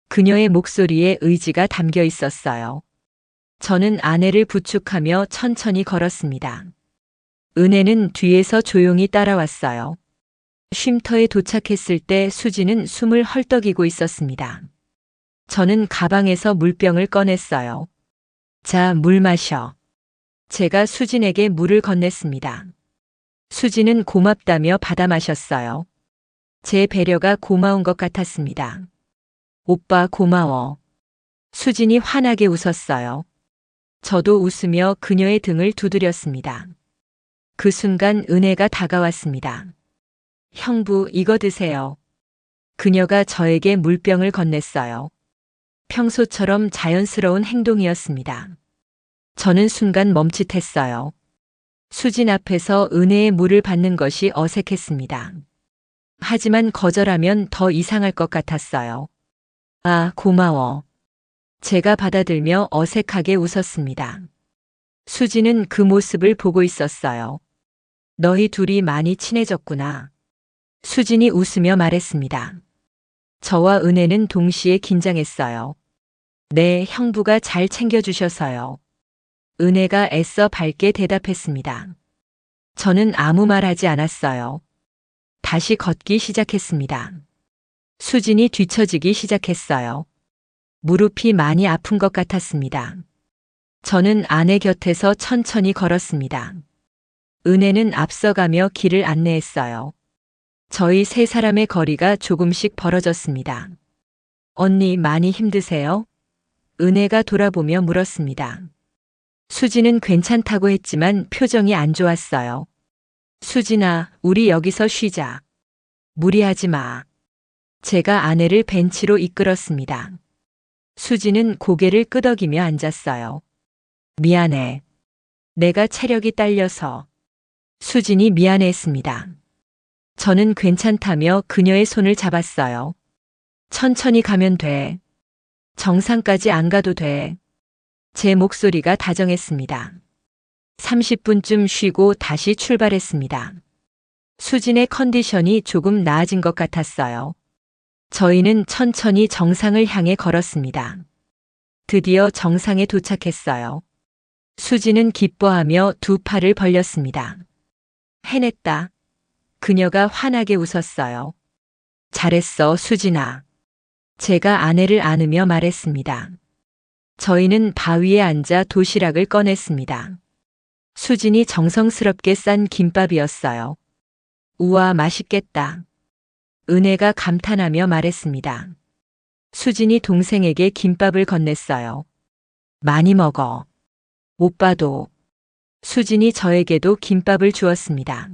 그녀의 목소리에 의지가 담겨 있었어요. 저는 아내를 부축하며 천천히 걸었습니다. 은혜는 뒤에서 조용히 따라왔어요. 쉼터에 도착했을 때 수지는 숨을 헐떡이고 있었습니다. 저는 가방에서 물병을 꺼냈어요. 자, 물 마셔. 제가 수진에게 물을 건넸습니다. 수지는 고맙다며 받아 마셨어요. 제 배려가 고마운 것 같았습니다. 오빠 고마워. 수진이 환하게 웃었어요. 저도 웃으며 그녀의 등을 두드렸습니다. 그 순간 은혜가 다가왔습니다. 형부, 이거 드세요. 그녀가 저에게 물병을 건넸어요. 평소처럼 자연스러운 행동이었습니다. 저는 순간 멈칫했어요. 수진 앞에서 은혜의 물을 받는 것이 어색했습니다. 하지만 거절하면 더 이상할 것 같았어요. 아, 고마워. 제가 받아들며 어색하게 웃었습니다. 수지는 그 모습을 보고 있었어요. 너희 둘이 많이 친해졌구나. 수진이 웃으며 말했습니다. 저와 은혜는 동시에 긴장했어요. 네, 형부가 잘 챙겨주셔서요. 은혜가 애써 밝게 대답했습니다. 저는 아무 말 하지 않았어요. 다시 걷기 시작했습니다. 수진이 뒤처지기 시작했어요. 무릎이 많이 아픈 것 같았습니다. 저는 아내 곁에서 천천히 걸었습니다. 은혜는 앞서가며 길을 안내했어요. 저희 세 사람의 거리가 조금씩 벌어졌습니다. 언니, 많이 힘드세요? 은혜가 돌아보며 물었습니다. 수지는 괜찮다고 했지만 표정이 안 좋았어요. 수진아, 우리 여기서 쉬자. 무리하지 마. 제가 아내를 벤치로 이끌었습니다. 수지는 고개를 끄덕이며 앉았어요. 미안해. 내가 체력이 딸려서. 수진이 미안해했습니다. 저는 괜찮다며 그녀의 손을 잡았어요. 천천히 가면 돼. 정상까지 안 가도 돼. 제 목소리가 다정했습니다. 30분쯤 쉬고 다시 출발했습니다. 수진의 컨디션이 조금 나아진 것 같았어요. 저희는 천천히 정상을 향해 걸었습니다. 드디어 정상에 도착했어요. 수진은 기뻐하며 두 팔을 벌렸습니다. 해냈다. 그녀가 환하게 웃었어요. 잘했어, 수진아. 제가 아내를 안으며 말했습니다. 저희는 바위에 앉아 도시락을 꺼냈습니다. 수진이 정성스럽게 싼 김밥이었어요. 우와, 맛있겠다. 은혜가 감탄하며 말했습니다. 수진이 동생에게 김밥을 건넸어요. 많이 먹어. 오빠도. 수진이 저에게도 김밥을 주었습니다.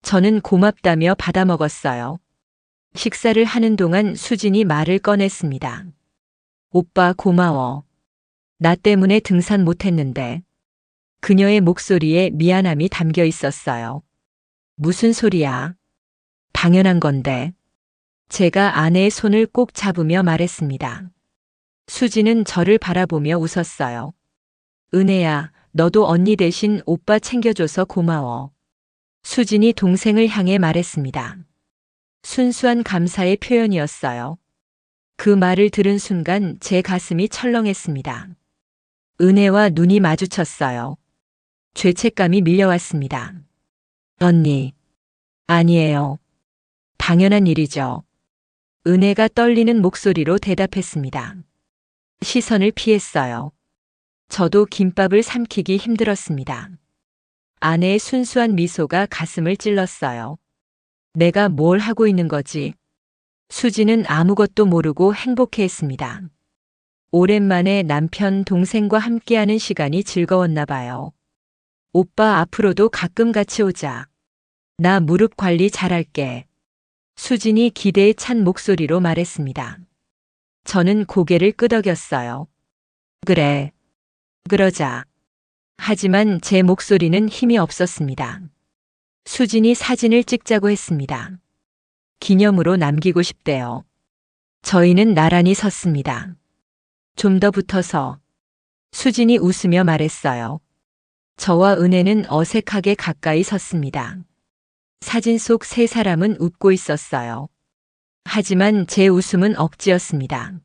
저는 고맙다며 받아 먹었어요. 식사를 하는 동안 수진이 말을 꺼냈습니다. 오빠 고마워. 나 때문에 등산 못했는데. 그녀의 목소리에 미안함이 담겨 있었어요. 무슨 소리야? 당연한 건데. 제가 아내의 손을 꼭 잡으며 말했습니다. 수진은 저를 바라보며 웃었어요. 은혜야, 너도 언니 대신 오빠 챙겨줘서 고마워. 수진이 동생을 향해 말했습니다. 순수한 감사의 표현이었어요. 그 말을 들은 순간 제 가슴이 철렁했습니다. 은혜와 눈이 마주쳤어요. 죄책감이 밀려왔습니다. 언니. 아니에요. 당연한 일이죠. 은혜가 떨리는 목소리로 대답했습니다. 시선을 피했어요. 저도 김밥을 삼키기 힘들었습니다. 아내의 순수한 미소가 가슴을 찔렀어요. 내가 뭘 하고 있는 거지? 수지는 아무것도 모르고 행복해했습니다. 오랜만에 남편, 동생과 함께하는 시간이 즐거웠나 봐요. 오빠 앞으로도 가끔 같이 오자. 나 무릎 관리 잘할게. 수진이 기대에 찬 목소리로 말했습니다. 저는 고개를 끄덕였어요. 그래. 그러자. 하지만 제 목소리는 힘이 없었습니다. 수진이 사진을 찍자고 했습니다. 기념으로 남기고 싶대요. 저희는 나란히 섰습니다. 좀 더 붙어서. 수진이 웃으며 말했어요. 저와 은혜는 어색하게 가까이 섰습니다. 사진 속 세 사람은 웃고 있었어요. 하지만 제 웃음은 억지였습니다.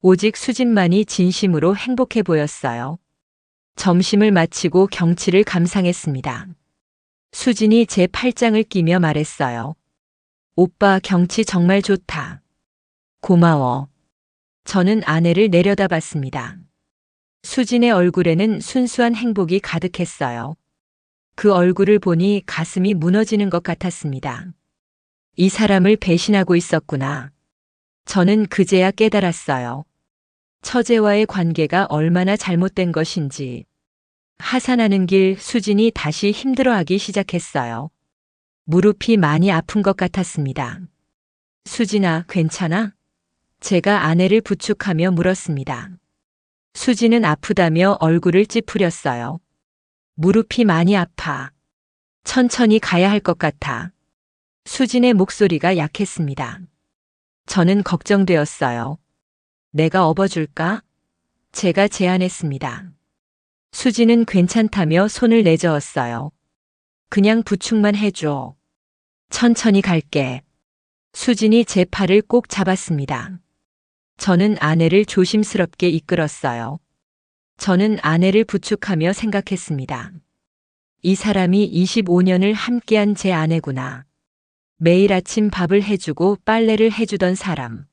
오직 수진만이 진심으로 행복해 보였어요. 점심을 마치고 경치를 감상했습니다. 수진이 제 팔짱을 끼며 말했어요. 오빠 경치 정말 좋다. 고마워. 저는 아내를 내려다봤습니다. 수진의 얼굴에는 순수한 행복이 가득했어요. 그 얼굴을 보니 가슴이 무너지는 것 같았습니다. 이 사람을 배신하고 있었구나. 저는 그제야 깨달았어요. 처제와의 관계가 얼마나 잘못된 것인지. 하산하는 길 수진이 다시 힘들어하기 시작했어요. 무릎이 많이 아픈 것 같았습니다. 수진아, 괜찮아? 제가 아내를 부축하며 물었습니다. 수진은 아프다며 얼굴을 찌푸렸어요. 무릎이 많이 아파. 천천히 가야 할 것 같아. 수진의 목소리가 약했습니다. 저는 걱정되었어요. 내가 업어줄까? 제가 제안했습니다. 수진은 괜찮다며 손을 내저었어요. 그냥 부축만 해줘. 천천히 갈게. 수진이 제 팔을 꼭 잡았습니다. 저는 아내를 조심스럽게 이끌었어요. 저는 아내를 부축하며 생각했습니다. 이 사람이 25년을 함께한 제 아내구나. 매일 아침 밥을 해주고 빨래를 해주던 사람.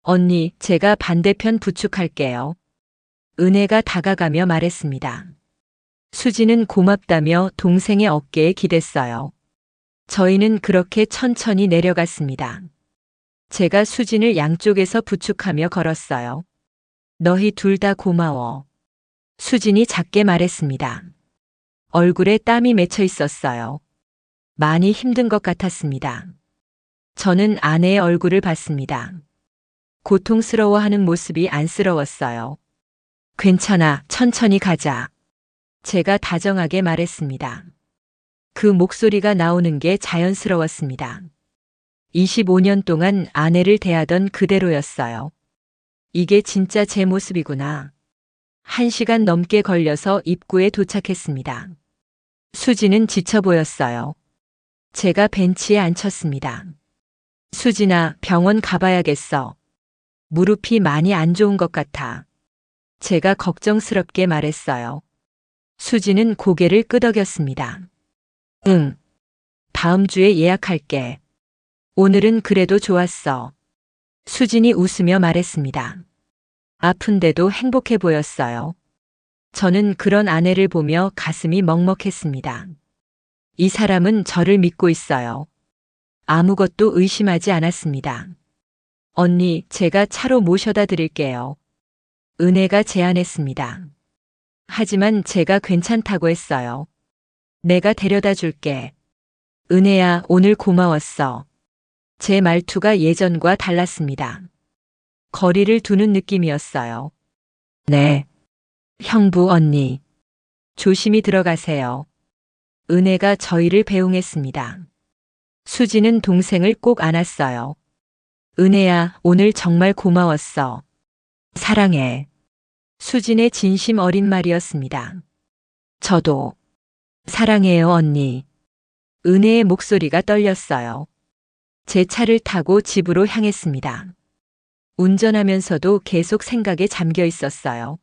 언니, 제가 반대편 부축할게요. 은혜가 다가가며 말했습니다. 수지는 고맙다며 동생의 어깨에 기댔어요. 저희는 그렇게 천천히 내려갔습니다. 제가 수진을 양쪽에서 부축하며 걸었어요. 너희 둘 다 고마워. 수진이 작게 말했습니다. 얼굴에 땀이 맺혀 있었어요. 많이 힘든 것 같았습니다. 저는 아내의 얼굴을 봤습니다. 고통스러워하는 모습이 안쓰러웠어요. 괜찮아, 천천히 가자. 제가 다정하게 말했습니다. 그 목소리가 나오는 게 자연스러웠습니다. 25년 동안 아내를 대하던 그대로였어요. 이게 진짜 제 모습이구나. 1시간 넘게 걸려서 입구에 도착했습니다. 수지는 지쳐 보였어요. 제가 벤치에 앉혔습니다. 수진아, 병원 가봐야겠어. 무릎이 많이 안 좋은 것 같아. 제가 걱정스럽게 말했어요. 수지는 고개를 끄덕였습니다. 응. 다음 주에 예약할게. 오늘은 그래도 좋았어. 수진이 웃으며 말했습니다. 아픈데도 행복해 보였어요. 저는 그런 아내를 보며 가슴이 먹먹했습니다. 이 사람은 저를 믿고 있어요. 아무것도 의심하지 않았습니다. 언니, 제가 차로 모셔다 드릴게요. 은혜가 제안했습니다. 하지만 제가 괜찮다고 했어요. 내가 데려다 줄게. 은혜야, 오늘 고마웠어. 제 말투가 예전과 달랐습니다. 거리를 두는 느낌이었어요. 네. 형부 언니. 조심히 들어가세요. 은혜가 저희를 배웅했습니다. 수지는 동생을 꼭 안았어요. 은혜야, 오늘 정말 고마웠어. 사랑해. 수진의 진심 어린 말이었습니다. 저도 사랑해요, 언니. 은혜의 목소리가 떨렸어요. 제 차를 타고 집으로 향했습니다. 운전하면서도 계속 생각에 잠겨 있었어요.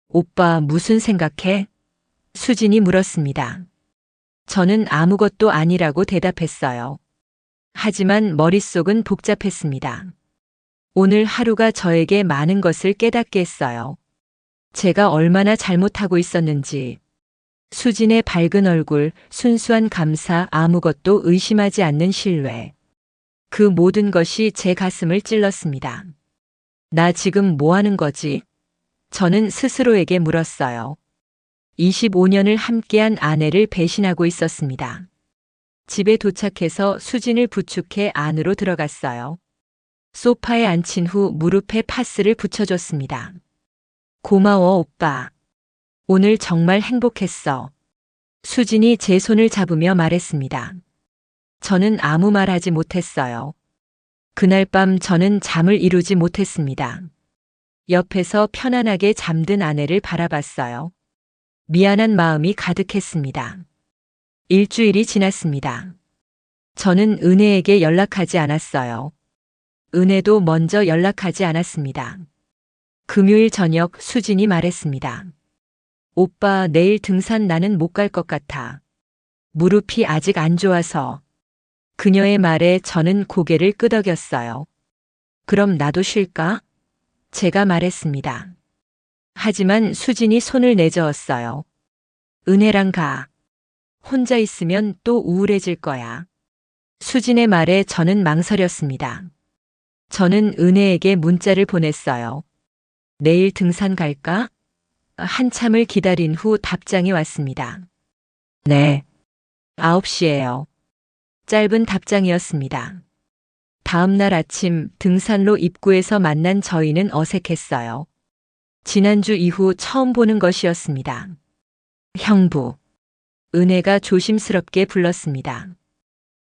오빠, 무슨 생각해? 수진이 물었습니다. 저는 아무것도 아니라고 대답했어요. 하지만 머릿속은 복잡했습니다. 오늘 하루가 저에게 많은 것을 깨닫게 했어요. 제가 얼마나 잘못하고 있었는지. 수진의 밝은 얼굴, 순수한 감사, 아무것도 의심하지 않는 신뢰. 그 모든 것이 제 가슴을 찔렀습니다. 나 지금 뭐 하는 거지? 저는 스스로에게 물었어요. 25년을 함께한 아내를 배신하고 있었습니다. 집에 도착해서 수진을 부축해 안으로 들어갔어요. 소파에 앉힌 후 무릎에 파스를 붙여줬습니다. 고마워, 오빠. 오늘 정말 행복했어. 수진이 제 손을 잡으며 말했습니다. 저는 아무 말 하지 못했어요. 그날 밤 저는 잠을 이루지 못했습니다. 옆에서 편안하게 잠든 아내를 바라봤어요. 미안한 마음이 가득했습니다. 일주일이 지났습니다. 저는 은혜에게 연락하지 않았어요. 은혜도 먼저 연락하지 않았습니다. 금요일 저녁 수진이 말했습니다. 오빠, 내일 등산 나는 못 갈 것 같아. 무릎이 아직 안 좋아서. 그녀의 말에 저는 고개를 끄덕였어요. 그럼 나도 쉴까? 제가 말했습니다. 하지만 수진이 손을 내저었어요. 은혜랑 가. 혼자 있으면 또 우울해질 거야. 수진의 말에 저는 망설였습니다. 저는 은혜에게 문자를 보냈어요. 내일 등산 갈까? 한참을 기다린 후 답장이 왔습니다. 네. 9시예요. 짧은 답장이었습니다. 다음 날 아침 등산로 입구에서 만난 저희는 어색했어요. 지난주 이후 처음 보는 것이었습니다. 형부. 은혜가 조심스럽게 불렀습니다.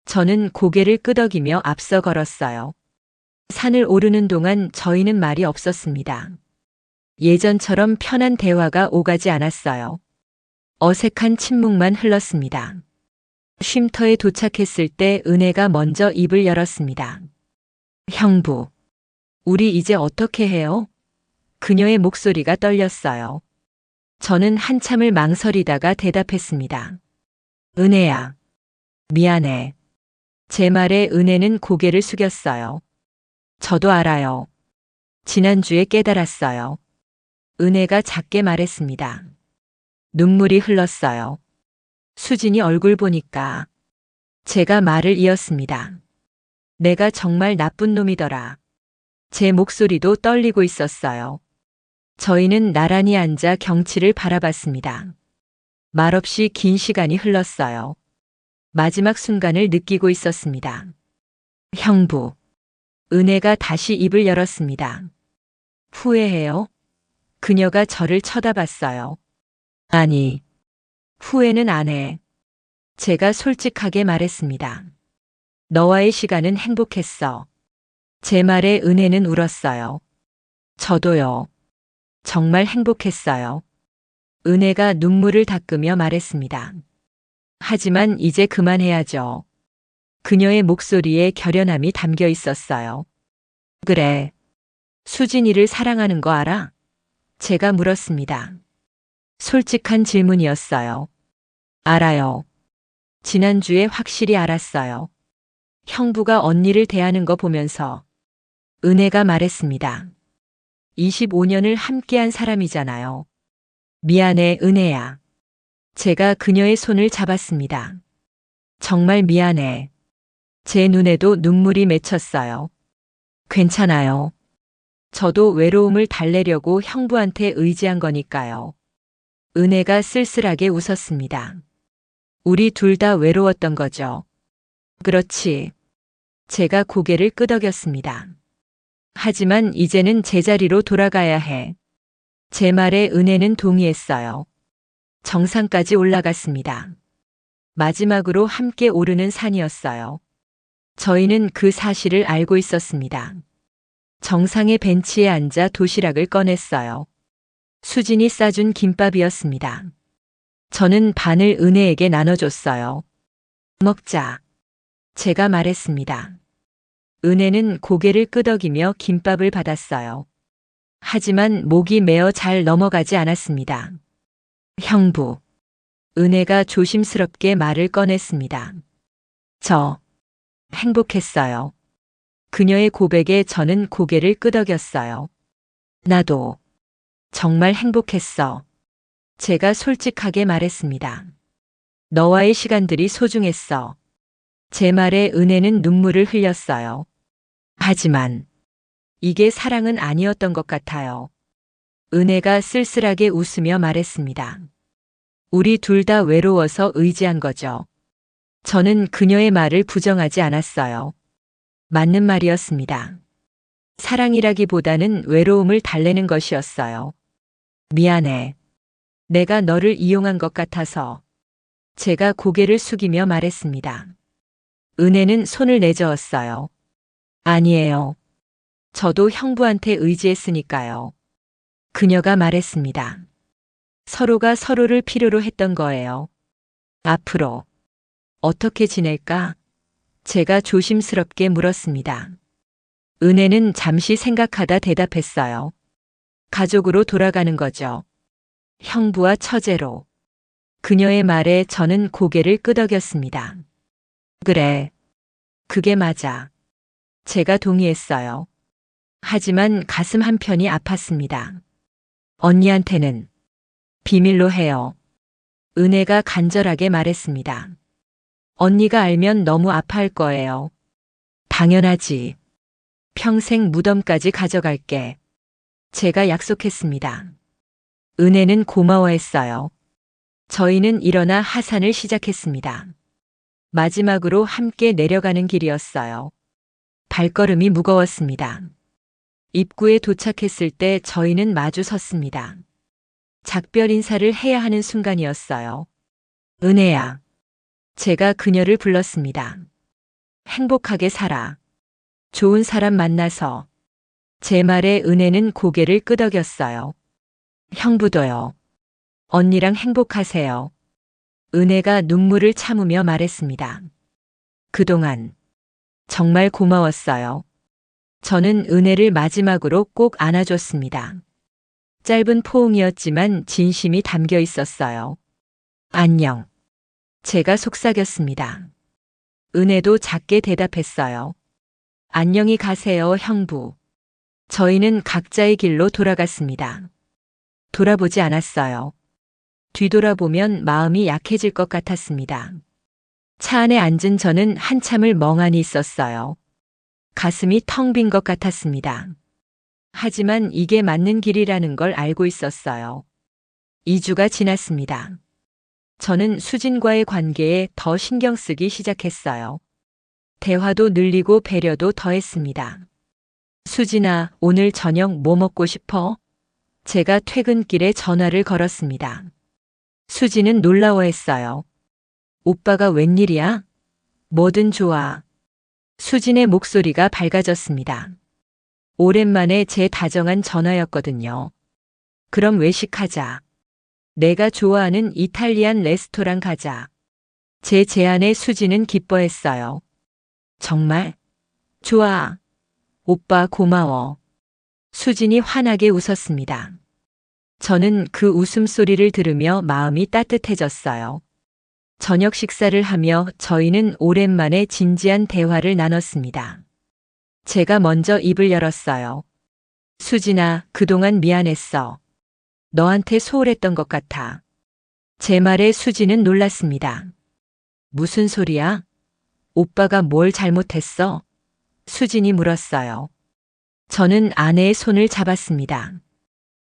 저는 고개를 끄덕이며 앞서 걸었어요. 산을 오르는 동안 저희는 말이 없었습니다. 예전처럼 편한 대화가 오가지 않았어요. 어색한 침묵만 흘렀습니다. 쉼터에 도착했을 때 은혜가 먼저 입을 열었습니다. 형부, 우리 이제 어떻게 해요? 그녀의 목소리가 떨렸어요. 저는 한참을 망설이다가 대답했습니다. 은혜야, 미안해. 제 말에 은혜는 고개를 숙였어요. 저도 알아요. 지난주에 깨달았어요. 은혜가 작게 말했습니다. 눈물이 흘렀어요. 수진이 얼굴 보니까 제가 말을 이었습니다. 내가 정말 나쁜 놈이더라. 제 목소리도 떨리고 있었어요. 저희는 나란히 앉아 경치를 바라봤습니다. 말없이 긴 시간이 흘렀어요. 마지막 순간을 느끼고 있었습니다. 형부. 은혜가 다시 입을 열었습니다. 후회해요? 그녀가 저를 쳐다봤어요. 아니, 후회는 안 해. 제가 솔직하게 말했습니다. 너와의 시간은 행복했어. 제 말에 은혜는 울었어요. 저도요. 정말 행복했어요. 은혜가 눈물을 닦으며 말했습니다. 하지만 이제 그만해야죠. 그녀의 목소리에 결연함이 담겨 있었어요. 그래. 수진이를 사랑하는 거 알아? 제가 물었습니다. 솔직한 질문이었어요. 알아요. 지난주에 확실히 알았어요. 형부가 언니를 대하는 거 보면서 은혜가 말했습니다. 25년을 함께한 사람이잖아요. 미안해, 은혜야. 제가 그녀의 손을 잡았습니다. 정말 미안해. 제 눈에도 눈물이 맺혔어요. 괜찮아요. 저도 외로움을 달래려고 형부한테 의지한 거니까요. 은혜가 쓸쓸하게 웃었습니다. 우리 둘 다 외로웠던 거죠. 그렇지. 제가 고개를 끄덕였습니다. 하지만 이제는 제자리로 돌아가야 해. 제 말에 은혜는 동의했어요. 정상까지 올라갔습니다. 마지막으로 함께 오르는 산이었어요. 저희는 그 사실을 알고 있었습니다. 정상의 벤치에 앉아 도시락을 꺼냈어요. 수진이 싸준 김밥이었습니다. 저는 반을 은혜에게 나눠줬어요. 먹자. 제가 말했습니다. 은혜는 고개를 끄덕이며 김밥을 받았어요. 하지만 목이 메어 잘 넘어가지 않았습니다. 형부. 은혜가 조심스럽게 말을 꺼냈습니다. 저 행복했어요. 그녀의 고백에 저는 고개를 끄덕였어요. 나도 정말 행복했어. 제가 솔직하게 말했습니다. 너와의 시간들이 소중했어. 제 말에 은혜는 눈물을 흘렸어요. 하지만 이게 사랑은 아니었던 것 같아요. 은혜가 쓸쓸하게 웃으며 말했습니다. 우리 둘 다 외로워서 의지한 거죠. 저는 그녀의 말을 부정하지 않았어요. 맞는 말이었습니다. 사랑이라기보다는 외로움을 달래는 것이었어요. 미안해. 내가 너를 이용한 것 같아서. 제가 고개를 숙이며 말했습니다. 은혜는 손을 내저었어요. 아니에요. 저도 형부한테 의지했으니까요. 그녀가 말했습니다. 서로가 서로를 필요로 했던 거예요. 앞으로 어떻게 지낼까? 제가 조심스럽게 물었습니다. 은혜는 잠시 생각하다 대답했어요. 가족으로 돌아가는 거죠. 형부와 처제로. 그녀의 말에 저는 고개를 끄덕였습니다. 그래. 그게 맞아. 제가 동의했어요. 하지만 가슴 한편이 아팠습니다. 언니한테는 비밀로 해요. 은혜가 간절하게 말했습니다. 언니가 알면 너무 아파할 거예요. 당연하지. 평생 무덤까지 가져갈게. 제가 약속했습니다. 은혜는 고마워했어요. 저희는 일어나 하산을 시작했습니다. 마지막으로 함께 내려가는 길이었어요. 발걸음이 무거웠습니다. 입구에 도착했을 때 저희는 마주 섰습니다. 작별 인사를 해야 하는 순간이었어요. 은혜야. 제가 그녀를 불렀습니다. 행복하게 살아. 좋은 사람 만나서. 제 말에 은혜는 고개를 끄덕였어요. 형부도요. 언니랑 행복하세요. 은혜가 눈물을 참으며 말했습니다. 그동안 정말 고마웠어요. 저는 은혜를 마지막으로 꼭 안아줬습니다. 짧은 포옹이었지만 진심이 담겨 있었어요. 안녕. 제가 속삭였습니다. 은혜도 작게 대답했어요. 안녕히 가세요, 형부. 저희는 각자의 길로 돌아갔습니다. 돌아보지 않았어요. 뒤돌아보면 마음이 약해질 것 같았습니다. 차 안에 앉은 저는 한참을 멍하니 있었어요. 가슴이 텅 빈 것 같았습니다. 하지만 이게 맞는 길이라는 걸 알고 있었어요. 2주가 지났습니다. 저는 수진과의 관계에 더 신경 쓰기 시작했어요. 대화도 늘리고 배려도 더했습니다. 수진아, 오늘 저녁 뭐 먹고 싶어? 제가 퇴근길에 전화를 걸었습니다. 수진은 놀라워했어요. 오빠가 웬일이야? 뭐든 좋아. 수진의 목소리가 밝아졌습니다. 오랜만에 제 다정한 전화였거든요. 그럼 외식하자. 내가 좋아하는 이탈리안 레스토랑 가자. 제 제안에 수지는 기뻐했어요. 정말? 좋아. 오빠 고마워. 수진이 환하게 웃었습니다. 저는 그 웃음소리를 들으며 마음이 따뜻해졌어요. 저녁 식사를 하며 저희는 오랜만에 진지한 대화를 나눴습니다. 제가 먼저 입을 열었어요. 수진아, 그동안 미안했어. 너한테 소홀했던 것 같아. 제 말에 수진은 놀랐습니다. 무슨 소리야? 오빠가 뭘 잘못했어? 수진이 물었어요. 저는 아내의 손을 잡았습니다.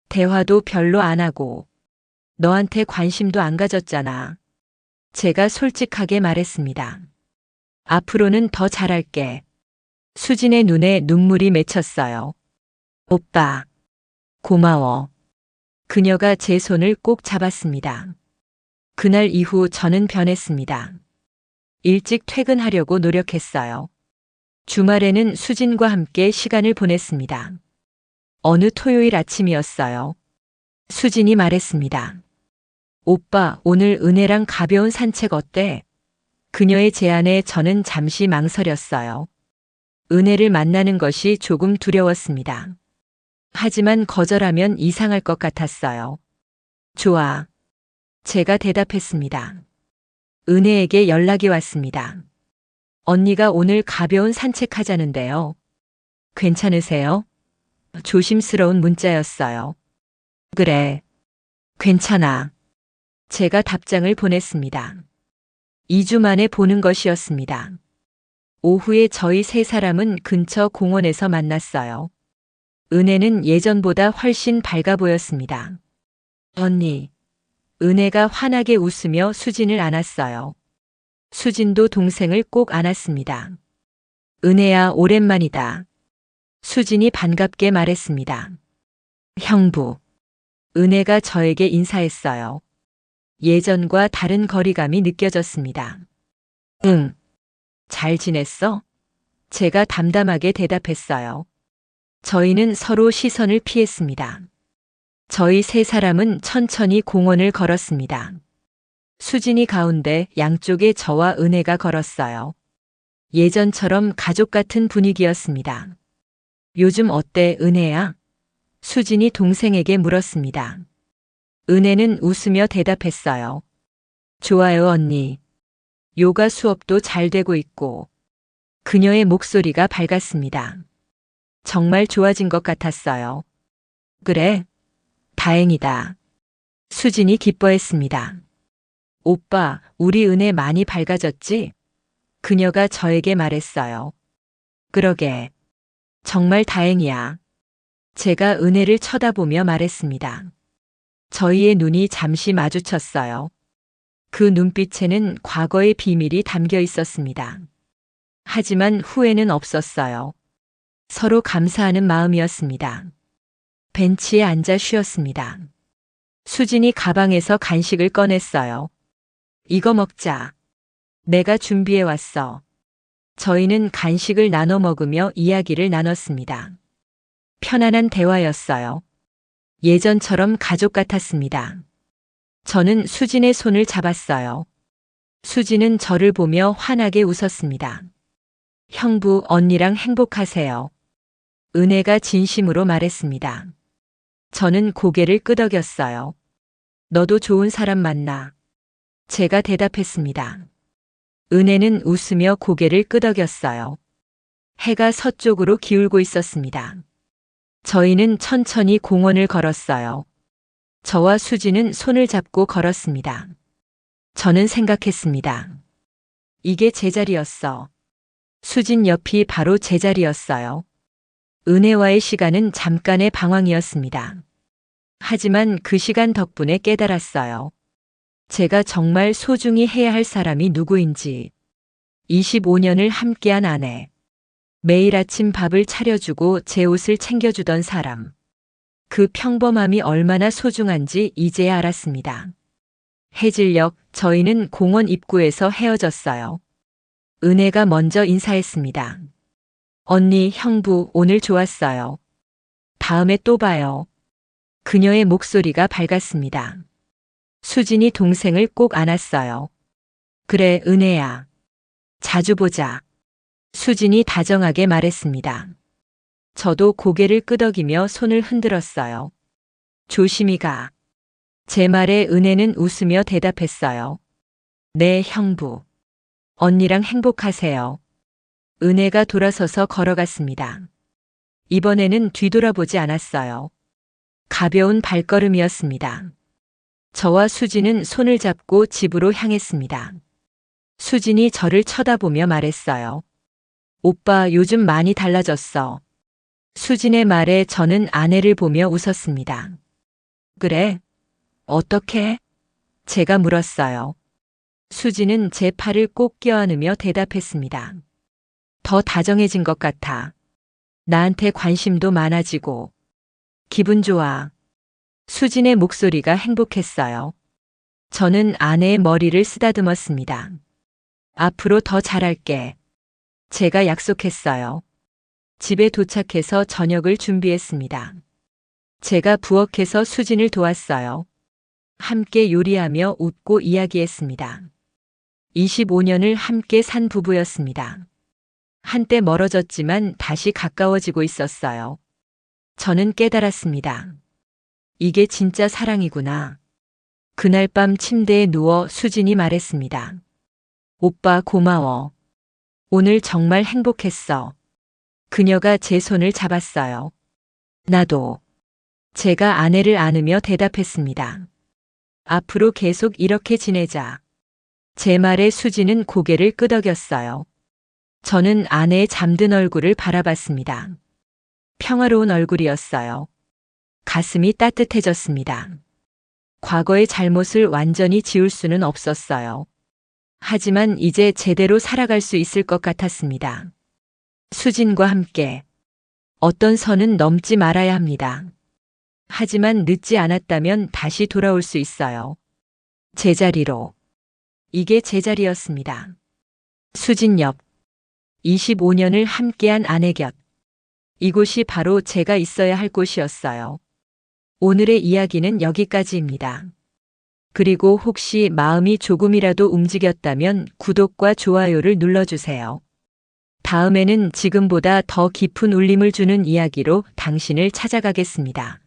대화도 별로 안 하고 너한테 관심도 안 가졌잖아. 제가 솔직하게 말했습니다. 앞으로는 더 잘할게. 수진의 눈에 눈물이 맺혔어요. 오빠, 고마워. 그녀가 제 손을 꼭 잡았습니다. 그날 이후 저는 변했습니다. 일찍 퇴근하려고 노력했어요. 주말에는 수진과 함께 시간을 보냈습니다. 어느 토요일 아침이었어요. 수진이 말했습니다. 오빠, 오늘 은혜랑 가벼운 산책 어때? 그녀의 제안에 저는 잠시 망설였어요. 은혜를 만나는 것이 조금 두려웠습니다. 하지만 거절하면 이상할 것 같았어요. 좋아. 제가 대답했습니다. 은혜에게 연락이 왔습니다. 언니가 오늘 가벼운 산책하자는데요. 괜찮으세요? 조심스러운 문자였어요. 그래. 괜찮아. 제가 답장을 보냈습니다. 2주 만에 보는 것이었습니다. 오후에 저희 세 사람은 근처 공원에서 만났어요. 은혜는 예전보다 훨씬 밝아 보였습니다. 언니. 은혜가 환하게 웃으며 수진을 안았어요. 수진도 동생을 꼭 안았습니다. 은혜야, 오랜만이다. 수진이 반갑게 말했습니다. 형부. 은혜가 저에게 인사했어요. 예전과 다른 거리감이 느껴졌습니다. 응. 잘 지냈어? 제가 담담하게 대답했어요. 저희는 서로 시선을 피했습니다. 저희 세 사람은 천천히 공원을 걸었습니다. 수진이 가운데, 양쪽에 저와 은혜가 걸었어요. 예전처럼 가족 같은 분위기였습니다. 요즘 어때, 은혜야? 수진이 동생에게 물었습니다. 은혜는 웃으며 대답했어요. 좋아요, 언니. 요가 수업도 잘 되고 있고. 그녀의 목소리가 밝았습니다. 정말 좋아진 것 같았어요. 그래? 다행이다. 수진이 기뻐했습니다. 오빠, 우리 은혜 많이 밝아졌지? 그녀가 저에게 말했어요. 그러게. 정말 다행이야. 제가 은혜를 쳐다보며 말했습니다. 저희의 눈이 잠시 마주쳤어요. 그 눈빛에는 과거의 비밀이 담겨 있었습니다. 하지만 후회는 없었어요. 서로 감사하는 마음이었습니다. 벤치에 앉아 쉬었습니다. 수진이 가방에서 간식을 꺼냈어요. 이거 먹자. 내가 준비해 왔어. 저희는 간식을 나눠 먹으며 이야기를 나눴습니다. 편안한 대화였어요. 예전처럼 가족 같았습니다. 저는 수진의 손을 잡았어요. 수진은 저를 보며 환하게 웃었습니다. 형부, 언니랑 행복하세요. 은혜가 진심으로 말했습니다. 저는 고개를 끄덕였어요. 너도 좋은 사람 만나. 제가 대답했습니다. 은혜는 웃으며 고개를 끄덕였어요. 해가 서쪽으로 기울고 있었습니다. 저희는 천천히 공원을 걸었어요. 저와 수진은 손을 잡고 걸었습니다. 저는 생각했습니다. 이게 제 자리였어. 수진 옆이 바로 제 자리였어요. 은혜와의 시간은 잠깐의 방황이었습니다. 하지만 그 시간 덕분에 깨달았어요. 제가 정말 소중히 해야 할 사람이 누구인지. 25년을 함께한 아내. 매일 아침 밥을 차려주고 제 옷을 챙겨주던 사람. 그 평범함이 얼마나 소중한지 이제야 알았습니다. 해질녘 저희는 공원 입구에서 헤어졌어요. 은혜가 먼저 인사했습니다. 언니, 형부, 오늘 좋았어요. 다음에 또 봐요. 그녀의 목소리가 밝았습니다. 수진이 동생을 꼭 안았어요. 그래, 은혜야. 자주 보자. 수진이 다정하게 말했습니다. 저도 고개를 끄덕이며 손을 흔들었어요. 조심히 가. 제 말에 은혜는 웃으며 대답했어요. 네, 형부. 언니랑 행복하세요. 은혜가 돌아서서 걸어갔습니다. 이번에는 뒤돌아보지 않았어요. 가벼운 발걸음이었습니다. 저와 수진은 손을 잡고 집으로 향했습니다. 수진이 저를 쳐다보며 말했어요. 오빠 요즘 많이 달라졌어. 수진의 말에 저는 아내를 보며 웃었습니다. 그래? 어떻게? 제가 물었어요. 수진은 제 팔을 꼭 껴안으며 대답했습니다. 더 다정해진 것 같아. 나한테 관심도 많아지고. 기분 좋아. 수진의 목소리가 행복했어요. 저는 아내의 머리를 쓰다듬었습니다. 앞으로 더 잘할게. 제가 약속했어요. 집에 도착해서 저녁을 준비했습니다. 제가 부엌에서 수진을 도왔어요. 함께 요리하며 웃고 이야기했습니다. 25년을 함께 산 부부였습니다. 한때 멀어졌지만 다시 가까워지고 있었어요. 저는 깨달았습니다. 이게 진짜 사랑이구나. 그날 밤 침대에 누워 수진이 말했습니다. 오빠 고마워. 오늘 정말 행복했어. 그녀가 제 손을 잡았어요. 나도. 제가 아내를 안으며 대답했습니다. 앞으로 계속 이렇게 지내자. 제 말에 수진은 고개를 끄덕였어요. 저는 아내의 잠든 얼굴을 바라봤습니다. 평화로운 얼굴이었어요. 가슴이 따뜻해졌습니다. 과거의 잘못을 완전히 지울 수는 없었어요. 하지만 이제 제대로 살아갈 수 있을 것 같았습니다. 수진과 함께 어떤 선은 넘지 말아야 합니다. 하지만 늦지 않았다면 다시 돌아올 수 있어요. 제자리로. 이게 제자리였습니다. 수진 옆. 25년을 함께한 아내 곁. 이곳이 바로 제가 있어야 할 곳이었어요. 오늘의 이야기는 여기까지입니다. 그리고 혹시 마음이 조금이라도 움직였다면 구독과 좋아요를 눌러주세요. 다음에는 지금보다 더 깊은 울림을 주는 이야기로 당신을 찾아가겠습니다.